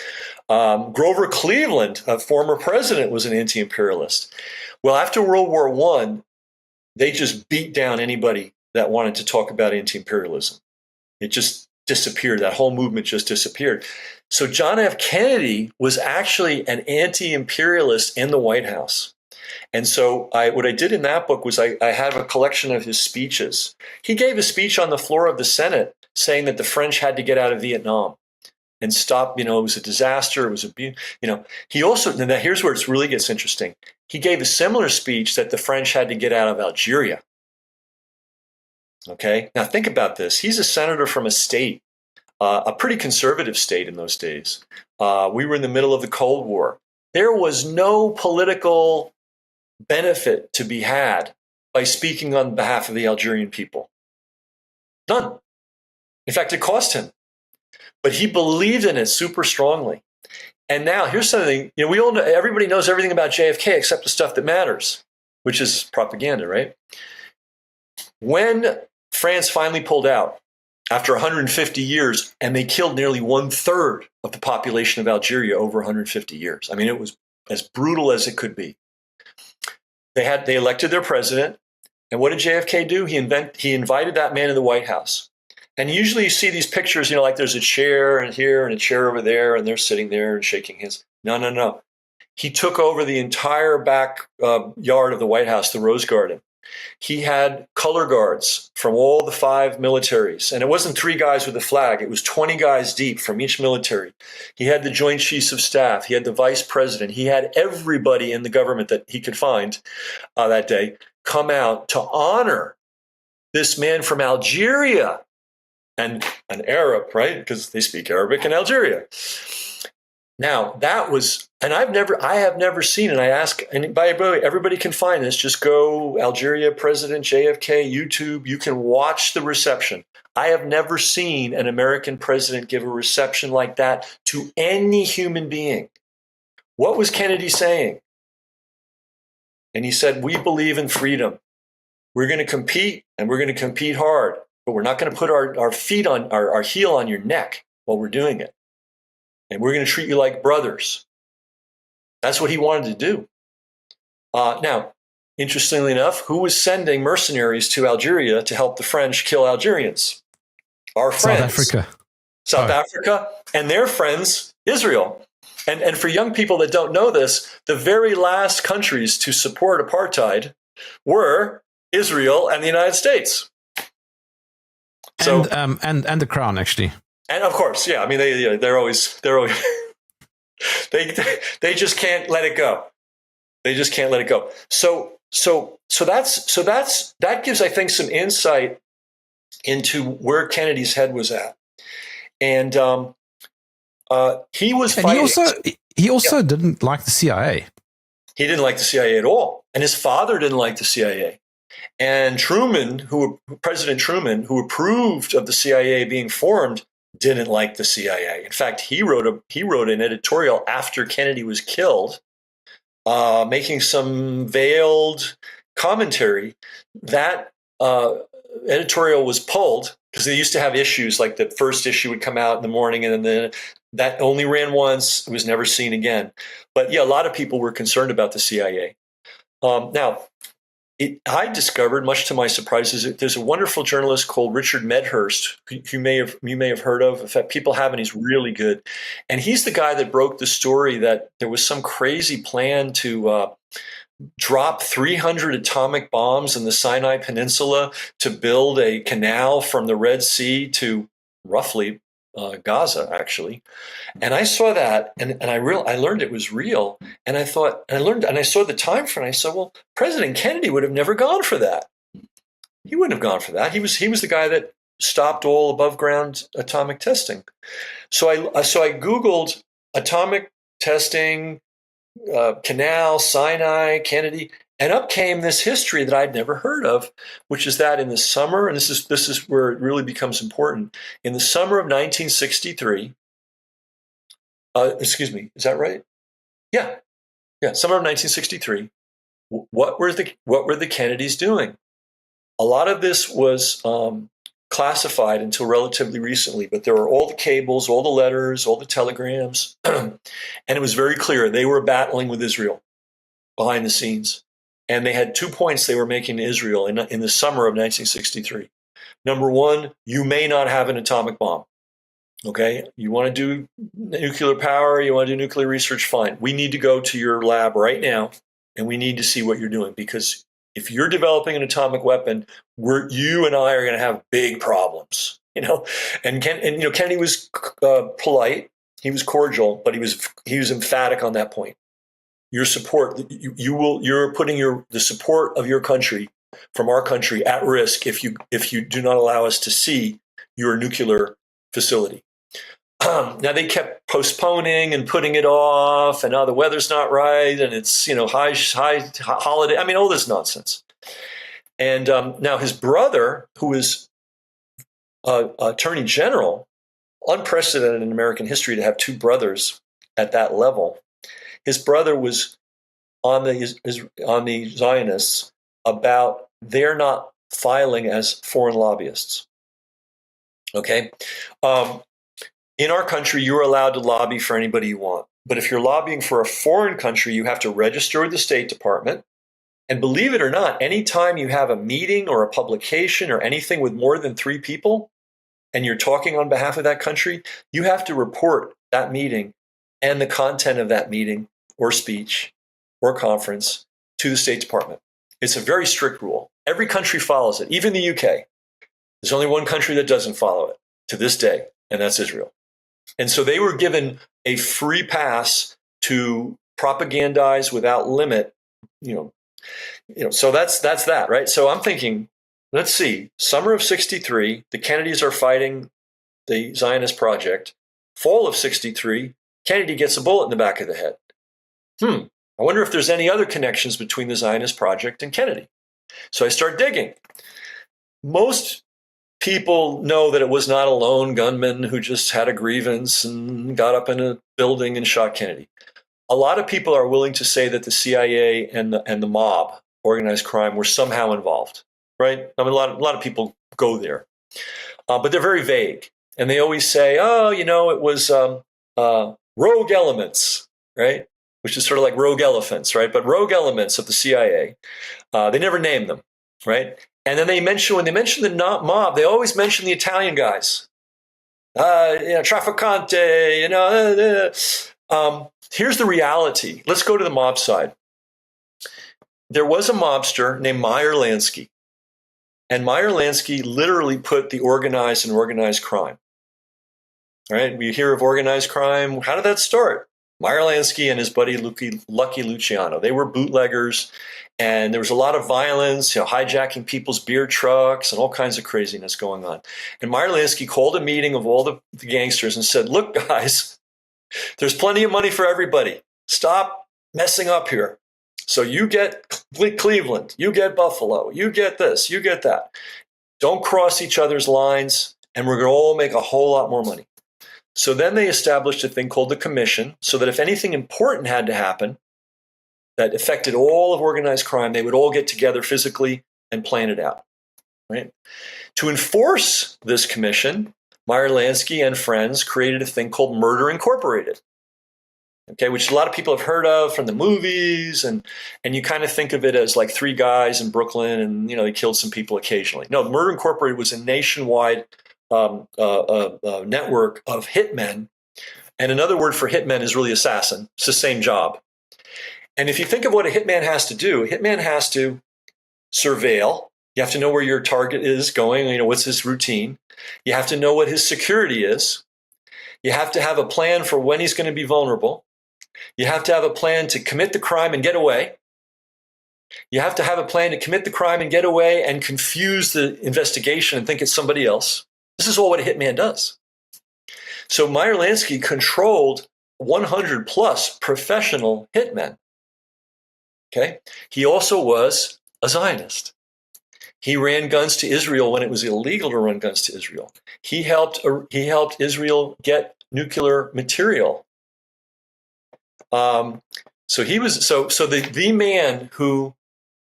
Grover Cleveland, a former president, was an anti-imperialist. Well, after World War I, they just beat down anybody that wanted to talk about anti-imperialism. It just disappeared. That whole movement just disappeared. So John F. Kennedy was actually an anti-imperialist in the White House. And so what I did in that book was I have a collection of his speeches. He gave a speech on the floor of the Senate saying that the French had to get out of Vietnam and stop, it was a disaster. It was he also, now here's where it really gets interesting. He gave a similar speech that the French had to get out of Algeria. Okay, now think about this. He's a senator from a state, a pretty conservative state in those days. We were in the middle of the Cold War. There was no political benefit to be had by speaking on behalf of the Algerian people. None. In fact, it cost him. But he believed in it super strongly. And now here's something, we all know, everybody knows everything about JFK except the stuff that matters, which is propaganda, right? When France finally pulled out after 150 years, and they killed nearly 1/3 of the population of Algeria over 150 years. I mean, it was as brutal as it could be. They elected their president, and what did JFK do? He invited that man in the White House. And usually you see these pictures, like there's a chair and here and a chair over there, and they're sitting there and shaking hands. No. He took over the entire back yard of the White House, the Rose Garden. He had color guards from all the 5 militaries. And it wasn't 3 guys with a flag. It was 20 guys deep from each military. He had the Joint Chiefs of Staff. He had the Vice President. He had everybody in the government that he could find that day come out to honor this man from Algeria, and an Arab, right? Because they speak Arabic in Algeria. Now, that was, and I have never seen, and I ask, and by the way, everybody can find this. Just go Algeria, President JFK, YouTube. You can watch the reception. I have never seen an American president give a reception like that to any human being. What was Kennedy saying? And he said, we believe in freedom. We're going to compete, and we're going to compete hard, but we're not going to put our feet on, our heel on your neck while we're doing it. And we're going to treat you like brothers. That's what he wanted to do. Now, interestingly enough, who was sending mercenaries to Algeria to help the French kill Algerians? Our friends. South Africa. South Africa and their friends, Israel. And for young people that don't know this, the very last countries to support apartheid were Israel and the United States. So, and the Crown, actually. And of course, yeah. I mean, they're always they just can't let it go. They just can't let it go. So that gives, I think, some insight into where Kennedy's head was at. And he was fighting. He also didn't like the CIA. He didn't like the CIA at all. And his father didn't like the CIA. And President Truman, who approved of the CIA being formed, didn't like the CIA. In fact, he wrote an editorial after Kennedy was killed, making some veiled commentary. That editorial was pulled because they used to have issues, like the first issue would come out in the morning, and then that only ran once. It was never seen again. But yeah, a lot of people were concerned about the CIA. I discovered, much to my surprise, there's a wonderful journalist called Richard Medhurst, who you may have heard of. In fact, people haven't. He's really good, and he's the guy that broke the story that there was some crazy plan to drop 300 atomic bombs in the Sinai Peninsula to build a canal from the Red Sea to roughly Gaza, actually. And I saw that, and I learned it was real. And I thought, and I saw the time frame. And I said, well, President Kennedy would have never gone for that. He wouldn't have gone for that. He was the guy that stopped all above ground atomic testing. So I Googled atomic testing, canal, Sinai, Kennedy, and up came this history that I'd never heard of, which is that in the summer, and this is where it really becomes important. In the summer of 1963, excuse me, is that right? Yeah, summer of 1963. What were the Kennedys doing? A lot of this was classified until relatively recently, but there were all the cables, all the letters, all the telegrams, and it was very clear they were battling with Israel behind the scenes. And they had 2 points they were making to Israel in the summer of 1963. Number one, you may not have an atomic bomb. Okay, you want to do nuclear power, you want to do nuclear research, fine. We need to go to your lab right now, and we need to see what you're doing, because if you're developing an atomic weapon, you and I are going to have big problems. And Kennedy was polite, he was cordial, but he was emphatic on that point. Your support, you're putting the support of your country, from our country, at risk if you do not allow us to see your nuclear facility. Now they kept postponing and putting it off, and the weather's not right, and it's high holiday. I mean, all this nonsense. And now his brother, who is Attorney General, unprecedented in American history to have two brothers at that level. His brother was on the Zionists about they're not filing as foreign lobbyists. Okay? In our country, you're allowed to lobby for anybody you want. But if you're lobbying for a foreign country, you have to register with the State Department. And believe it or not, anytime you have a meeting or a publication or anything with more than 3 people, and you're talking on behalf of that country, you have to report that meeting and the content of that meeting or speech or conference to the State Department. It's a very strict rule. Every country follows it, even the UK. There's only one country that doesn't follow it to this day, and that's Israel. And so they were given a free pass to propagandize without limit, so that's that, right? So I'm thinking, let's see, summer of 63, the Kennedys are fighting the Zionist project. Fall of 63, Kennedy gets a bullet in the back of the head. I wonder if there's any other connections between the Zionist project and Kennedy. So I start digging. Most people know that it was not a lone gunman who just had a grievance and got up in a building and shot Kennedy. A lot of people are willing to say that the CIA and the mob, organized crime, were somehow involved, right? I mean, a lot of people go there, but they're very vague, and they always say, it was rogue elements, right? Which is sort of like rogue elephants, right? But rogue elements of the CIA, they never name them, right? And then when they mention the mob, they always mention the Italian guys, Trafficante, Here's the reality. Let's go to the mob side. There was a mobster named Meyer Lansky. And Meyer Lansky literally put the organized and organized crime. Right? We hear of organized crime. How did that start? Meyer Lansky and his buddy Lucky Luciano. They were bootleggers, and there was a lot of violence, hijacking people's beer trucks and all kinds of craziness going on. And Meyer Lansky called a meeting of all the gangsters and said, look, guys, there's plenty of money for everybody. Stop messing up here. So you get Cleveland, you get Buffalo, you get this, you get that. Don't cross each other's lines, and we're going to all make a whole lot more money. So then they established a thing called the commission, so that if anything important had to happen that affected all of organized crime, they would all get together physically and plan it out. Right? To enforce this commission, Meyer Lansky and friends created a thing called Murder Incorporated. Okay, which a lot of people have heard of from the movies, and you kind of think of it as like three guys in Brooklyn, and they killed some people occasionally. No, Murder Incorporated was a nationwide network of hitmen, and another word for hitmen is really assassin. It's the same job. And if you think of what a hitman has to do, a hitman has to surveil. You have to know where your target is going. What's his routine. You have to know what his security is. You have to have a plan for when he's going to be vulnerable. You have to have a plan to commit the crime and get away. You have to have a plan to commit the crime and get away and confuse the investigation and think it's somebody else. This is all what a hitman does. So Meyer Lansky controlled 100 plus professional hitmen. Okay. He also was a Zionist. He ran guns to Israel when it was illegal to run guns to Israel. He helped Israel get nuclear material. So he was the man who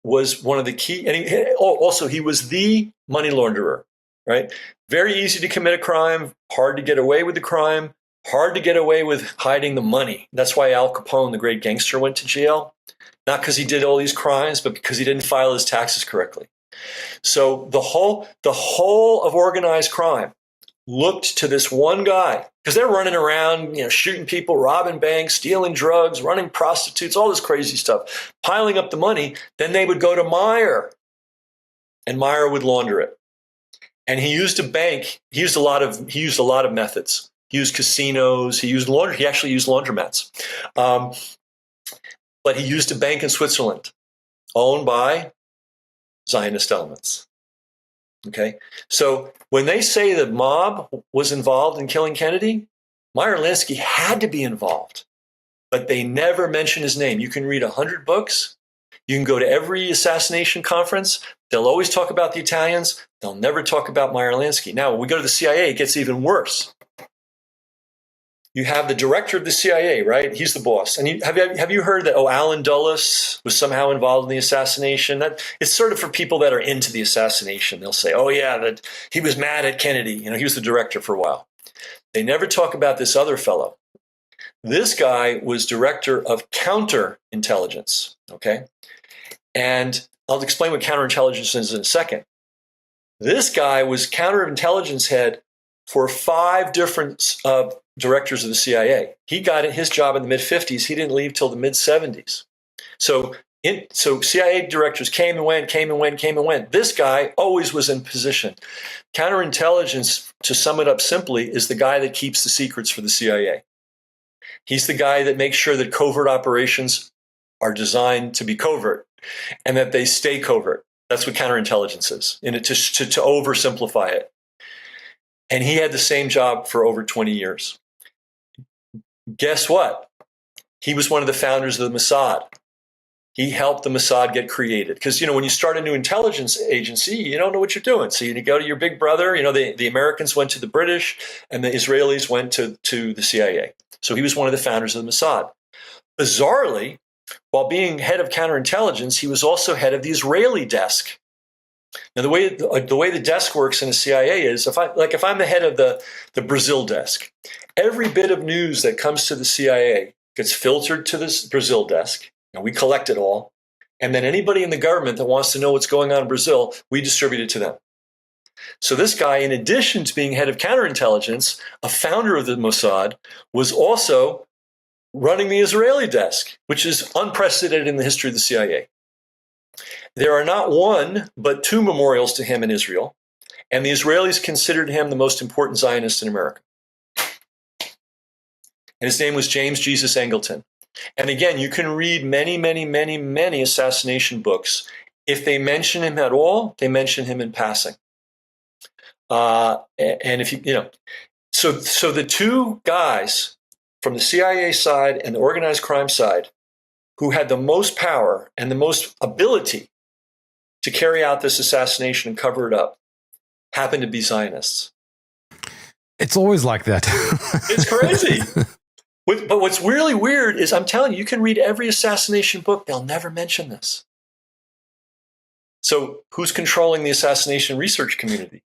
was one of the key, and he was the money launderer, right? Very easy to commit a crime, hard to get away with the crime, hard to get away with hiding the money. That's why Al Capone, the great gangster, went to jail. Not because he did all these crimes, but because he didn't file his taxes correctly. So the whole of organized crime looked to this one guy, because they're running around, shooting people, robbing banks, stealing drugs, running prostitutes, all this crazy stuff, piling up the money. Then they would go to Meyer, and Meyer would launder it. And he used a bank. He used a lot of methods. He used casinos. He actually used laundromats. But he used a bank in Switzerland, owned by Zionist elements. Okay, so when they say the mob was involved in killing Kennedy, Meyer Lansky had to be involved, but they never mention his name. You can read 100 books. You can go to every assassination conference. They'll always talk about the Italians. They'll never talk about Meyer Lansky. Now, when we go to the CIA, it gets even worse. You have the director of the CIA, right? He's the boss. And have you heard that, Allen Dulles was somehow involved in the assassination? That it's sort of for people that are into the assassination. They'll say, that he was mad at Kennedy. He was the director for a while. They never talk about this other fellow. This guy was director of counterintelligence, okay? And I'll explain what counterintelligence is in a second. This guy was counterintelligence head for 5 different directors of the CIA. He got his job in the mid-50s. He didn't leave till the mid-70s. So CIA directors came and went. This guy always was in position. Counterintelligence, to sum it up simply, is the guy that keeps the secrets for the CIA. He's the guy that makes sure that covert operations are designed to be covert and that they stay covert. That's what counterintelligence is, to oversimplify it. And he had the same job for over 20 years. Guess what? He was one of the founders of the Mossad. He helped the Mossad get created. Because, when you start a new intelligence agency, you don't know what you're doing. So you go to your big brother. The Americans went to the British and the Israelis went to the CIA. So he was one of the founders of the Mossad. Bizarrely, while being head of counterintelligence, he was also head of the Israeli desk. Now, the way the desk works in the CIA is, if I'm the head of the Brazil desk, every bit of news that comes to the CIA gets filtered to this Brazil desk, and we collect it all. And then anybody in the government that wants to know what's going on in Brazil, we distribute it to them. So this guy, in addition to being head of counterintelligence, a founder of the Mossad, was also running the Israeli desk, which is unprecedented in the history of the CIA. There are not one, but two memorials to him in Israel, and the Israelis considered him the most important Zionist in America. And his name was James Jesus Angleton. And again, you can read many, many, many, many assassination books. If they mention him at all, they mention him in passing. And if so the two guys from the CIA side and the organized crime side who had the most power and the most ability to carry out this assassination and cover it up happened to be Zionists. It's always like that. It's crazy. But what's really weird is, I'm telling you, you can read every assassination book. They'll never mention this. So who's controlling the assassination research community?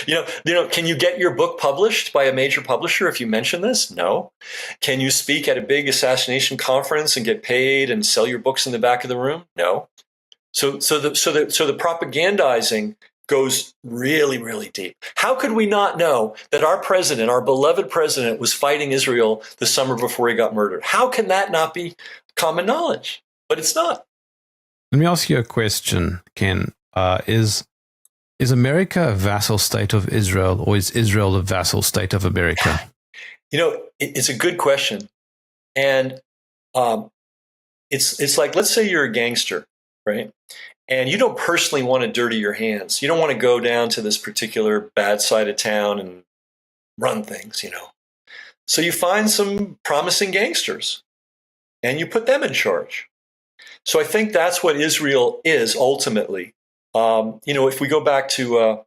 Can you get your book published by a major publisher if you mention this? No. Can you speak at a big assassination conference and get paid and sell your books in the back of the room? No. So the propagandizing goes really, really deep. How could we not know that our president, our beloved president, was fighting Israel the summer before he got murdered? How can that not be common knowledge? But it's not. Let me ask you a question, Ken. Is America a vassal state of Israel, or is Israel a vassal state of America? It's a good question. And it's like, let's say you're a gangster, right? And you don't personally want to dirty your hands. You don't want to go down to this particular bad side of town and run things, So you find some promising gangsters and you put them in charge. So I think that's what Israel is ultimately. If we go back to,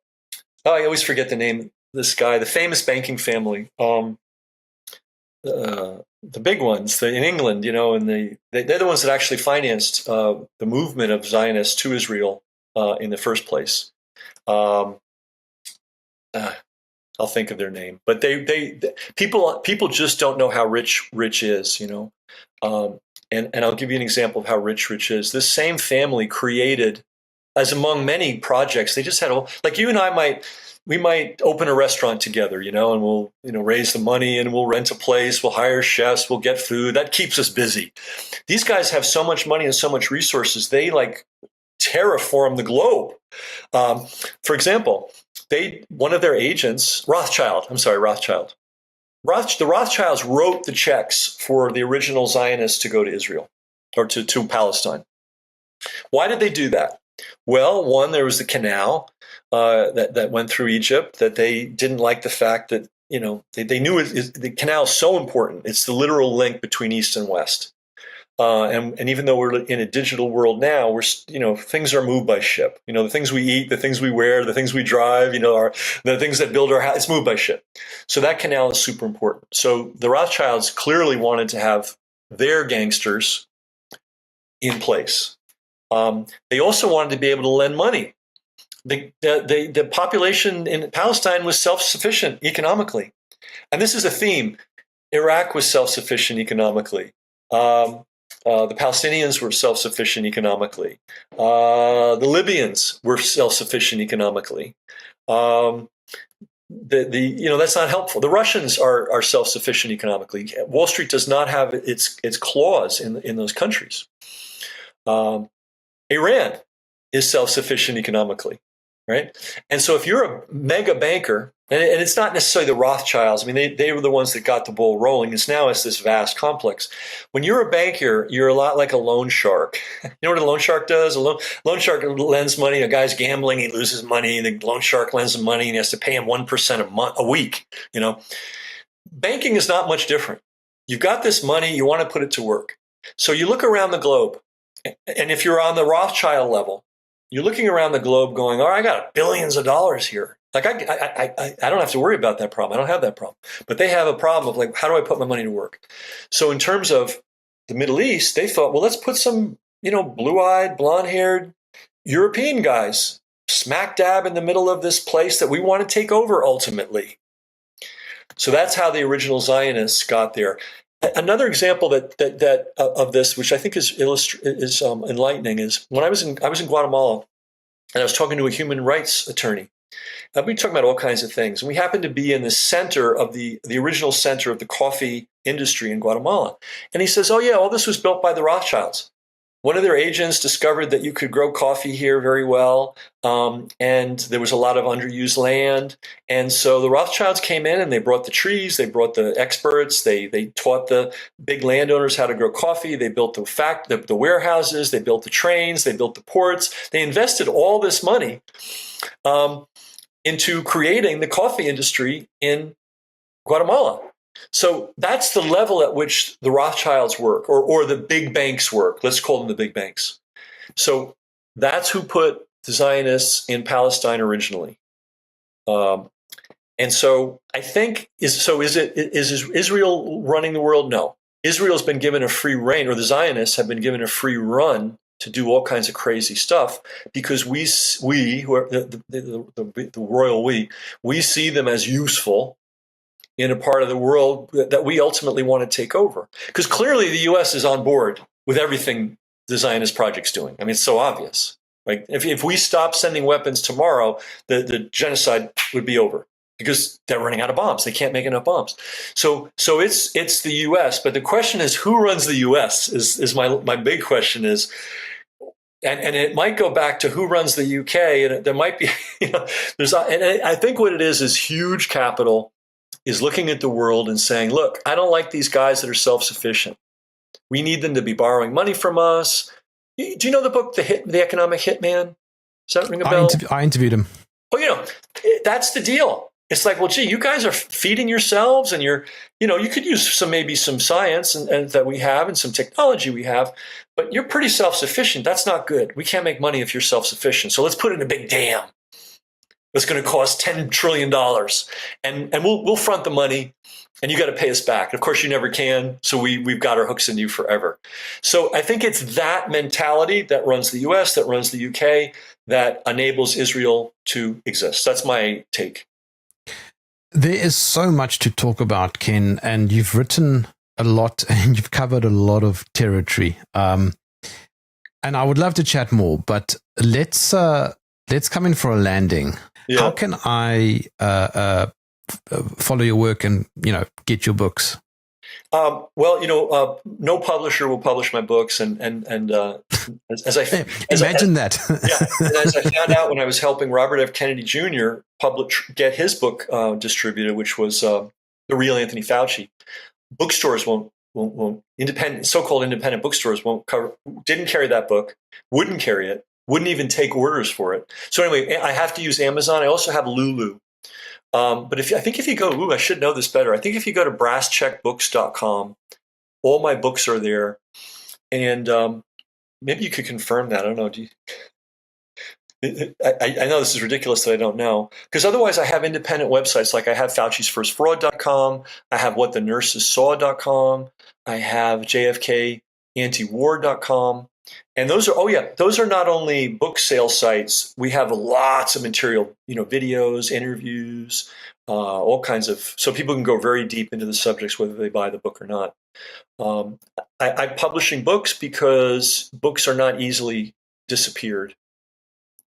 I always forget the name of this guy, the famous banking family, the big ones in England, and they're the ones that actually financed the movement of Zionists to Israel in the first place. I'll think of their name, but people just don't know how rich is, And I'll give you an example of how rich is. This same family created, as among many projects, they just had like you and I might open a restaurant together, and we'll, raise the money and we'll rent a place, we'll hire chefs, we'll get food. That keeps us busy. These guys have so much money and so much resources. They like terraform the globe. For example, one of their agents, the Rothschilds wrote the checks for the original Zionists to go to Israel or to Palestine. Why did they do that? Well, one, there was the canal that went through Egypt, that they didn't like the fact that, they knew the canal is so important. It's the literal link between East and West. And even though we're in a digital world now, things are moved by ship. The things we eat, the things we wear, the things we drive, the things that build our house, it's moved by ship. So that canal is super important. So the Rothschilds clearly wanted to have their gangsters in place. They also wanted to be able to lend money. The population in Palestine was self-sufficient economically. And this is a theme. Iraq was self-sufficient economically. The Palestinians were self-sufficient economically. The Libyans were self-sufficient economically. That's not helpful. The Russians are self-sufficient economically. Wall Street does not have its claws in those countries. Iran is self-sufficient economically, right? And so if you're a mega banker, and it's not necessarily the Rothschilds, they were the ones that got the ball rolling. It's this vast complex. When you're a banker, you're a lot like a loan shark. You know what a loan shark does? A loan shark lends money. A guy's gambling, he loses money. The loan shark lends him money, and he has to pay him 1% a week. Banking is not much different. You've got this money, you want to put it to work. So you look around the globe. And if you're on the Rothschild level, you're looking around the globe going, all right, I got billions of dollars here. Like I don't have to worry about that problem. I don't have that problem. But they have a problem of like, how do I put my money to work? So in terms of the Middle East, they thought, well, let's put some, blue-eyed, blonde-haired European guys smack dab in the middle of this place that we want to take over ultimately. So that's how the original Zionists got there. Another example that of this, which I think is enlightening, is when I was in Guatemala, and I was talking to a human rights attorney, We talk about all kinds of things. And we happen to be in the center of the original center of the coffee industry in Guatemala. And he says, oh, yeah, all this was built by the Rothschilds. One of their agents discovered that you could grow coffee here very well, and there was a lot of underused land. And so the Rothschilds came in and they brought the trees, they brought the experts, they taught the big landowners how to grow coffee, they built the warehouses, they built the trains, they built the ports. They invested all this money into creating the coffee industry in Guatemala. So that's the level at which the Rothschilds work, or the big banks work. Let's call them the big banks. So that's who put the Zionists in Palestine originally. And so I think, is Israel running the world? No. Israel's been given a free rein, or the Zionists have been given a free run to do all kinds of crazy stuff, because we who are the royal we see them as useful in a part of the world that we ultimately want to take over. Because clearly the U.S. is on board with everything the Zionist project's doing. I mean, it's so obvious. Right? If we stop sending weapons tomorrow, the genocide would be over, because they're running out of bombs. They can't make enough bombs. So it's the U.S. But the question is, who runs the U.S. is my big question is. And it might go back to who runs the UK, and there might be, and I think what it is huge capital is looking at the world and saying, look, I don't like these guys that are self-sufficient. We need them to be borrowing money from us. Do you know the book, The Economic Hitman? Does that ring a bell? I interviewed him. Well, that's the deal. It's like, well, gee, you guys are feeding yourselves, and you could use maybe some science and that we have, and some technology we have, but you're pretty self-sufficient. That's not good. We can't make money if you're self-sufficient. So let's put in a big dam. It's going to cost $10 trillion, and we'll front the money, and you got to pay us back. Of course, you never can, so we've got our hooks in you forever. So I think it's that mentality that runs the U.S., that runs the UK, that enables Israel to exist. That's my take. There is so much to talk about, Ken, and you've written a lot, and you've covered a lot of territory. And I would love to chat more, but let's come in for a landing. Yeah. How can I follow your work and get your books? Well, no publisher will publish my books, and as I imagine that. Yeah, and as I found out when I was helping Robert F. Kennedy Jr. get his book distributed, which was The Real Anthony Fauci, bookstores won't so-called independent bookstores didn't carry that book, wouldn't carry it, wouldn't even take orders for it. So anyway, I have to use Amazon. I also have Lulu. But if you go, I should know this better. I think if you go to brasscheckbooks.com, all my books are there. And maybe you could confirm that. I don't know. I know this is ridiculous that I don't know. Because otherwise I have independent websites. Like I have Fauci'sFirstFraud.com. I have WhatTheNurseSsaw.com. I have JFKAntiWar.com. And those are not only book sale sites. We have lots of material, videos, interviews, all kinds of, so people can go very deep into the subjects, whether they buy the book or not. I'm publishing books because books are not easily disappeared.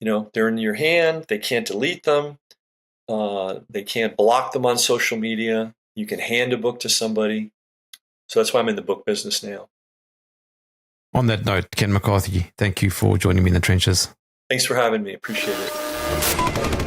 They're in your hand. They can't delete them. They can't block them on social media. You can hand a book to somebody. So that's why I'm in the book business now. On that note, Ken McCarthy, thank you for joining me in the trenches. Thanks for having me. Appreciate it.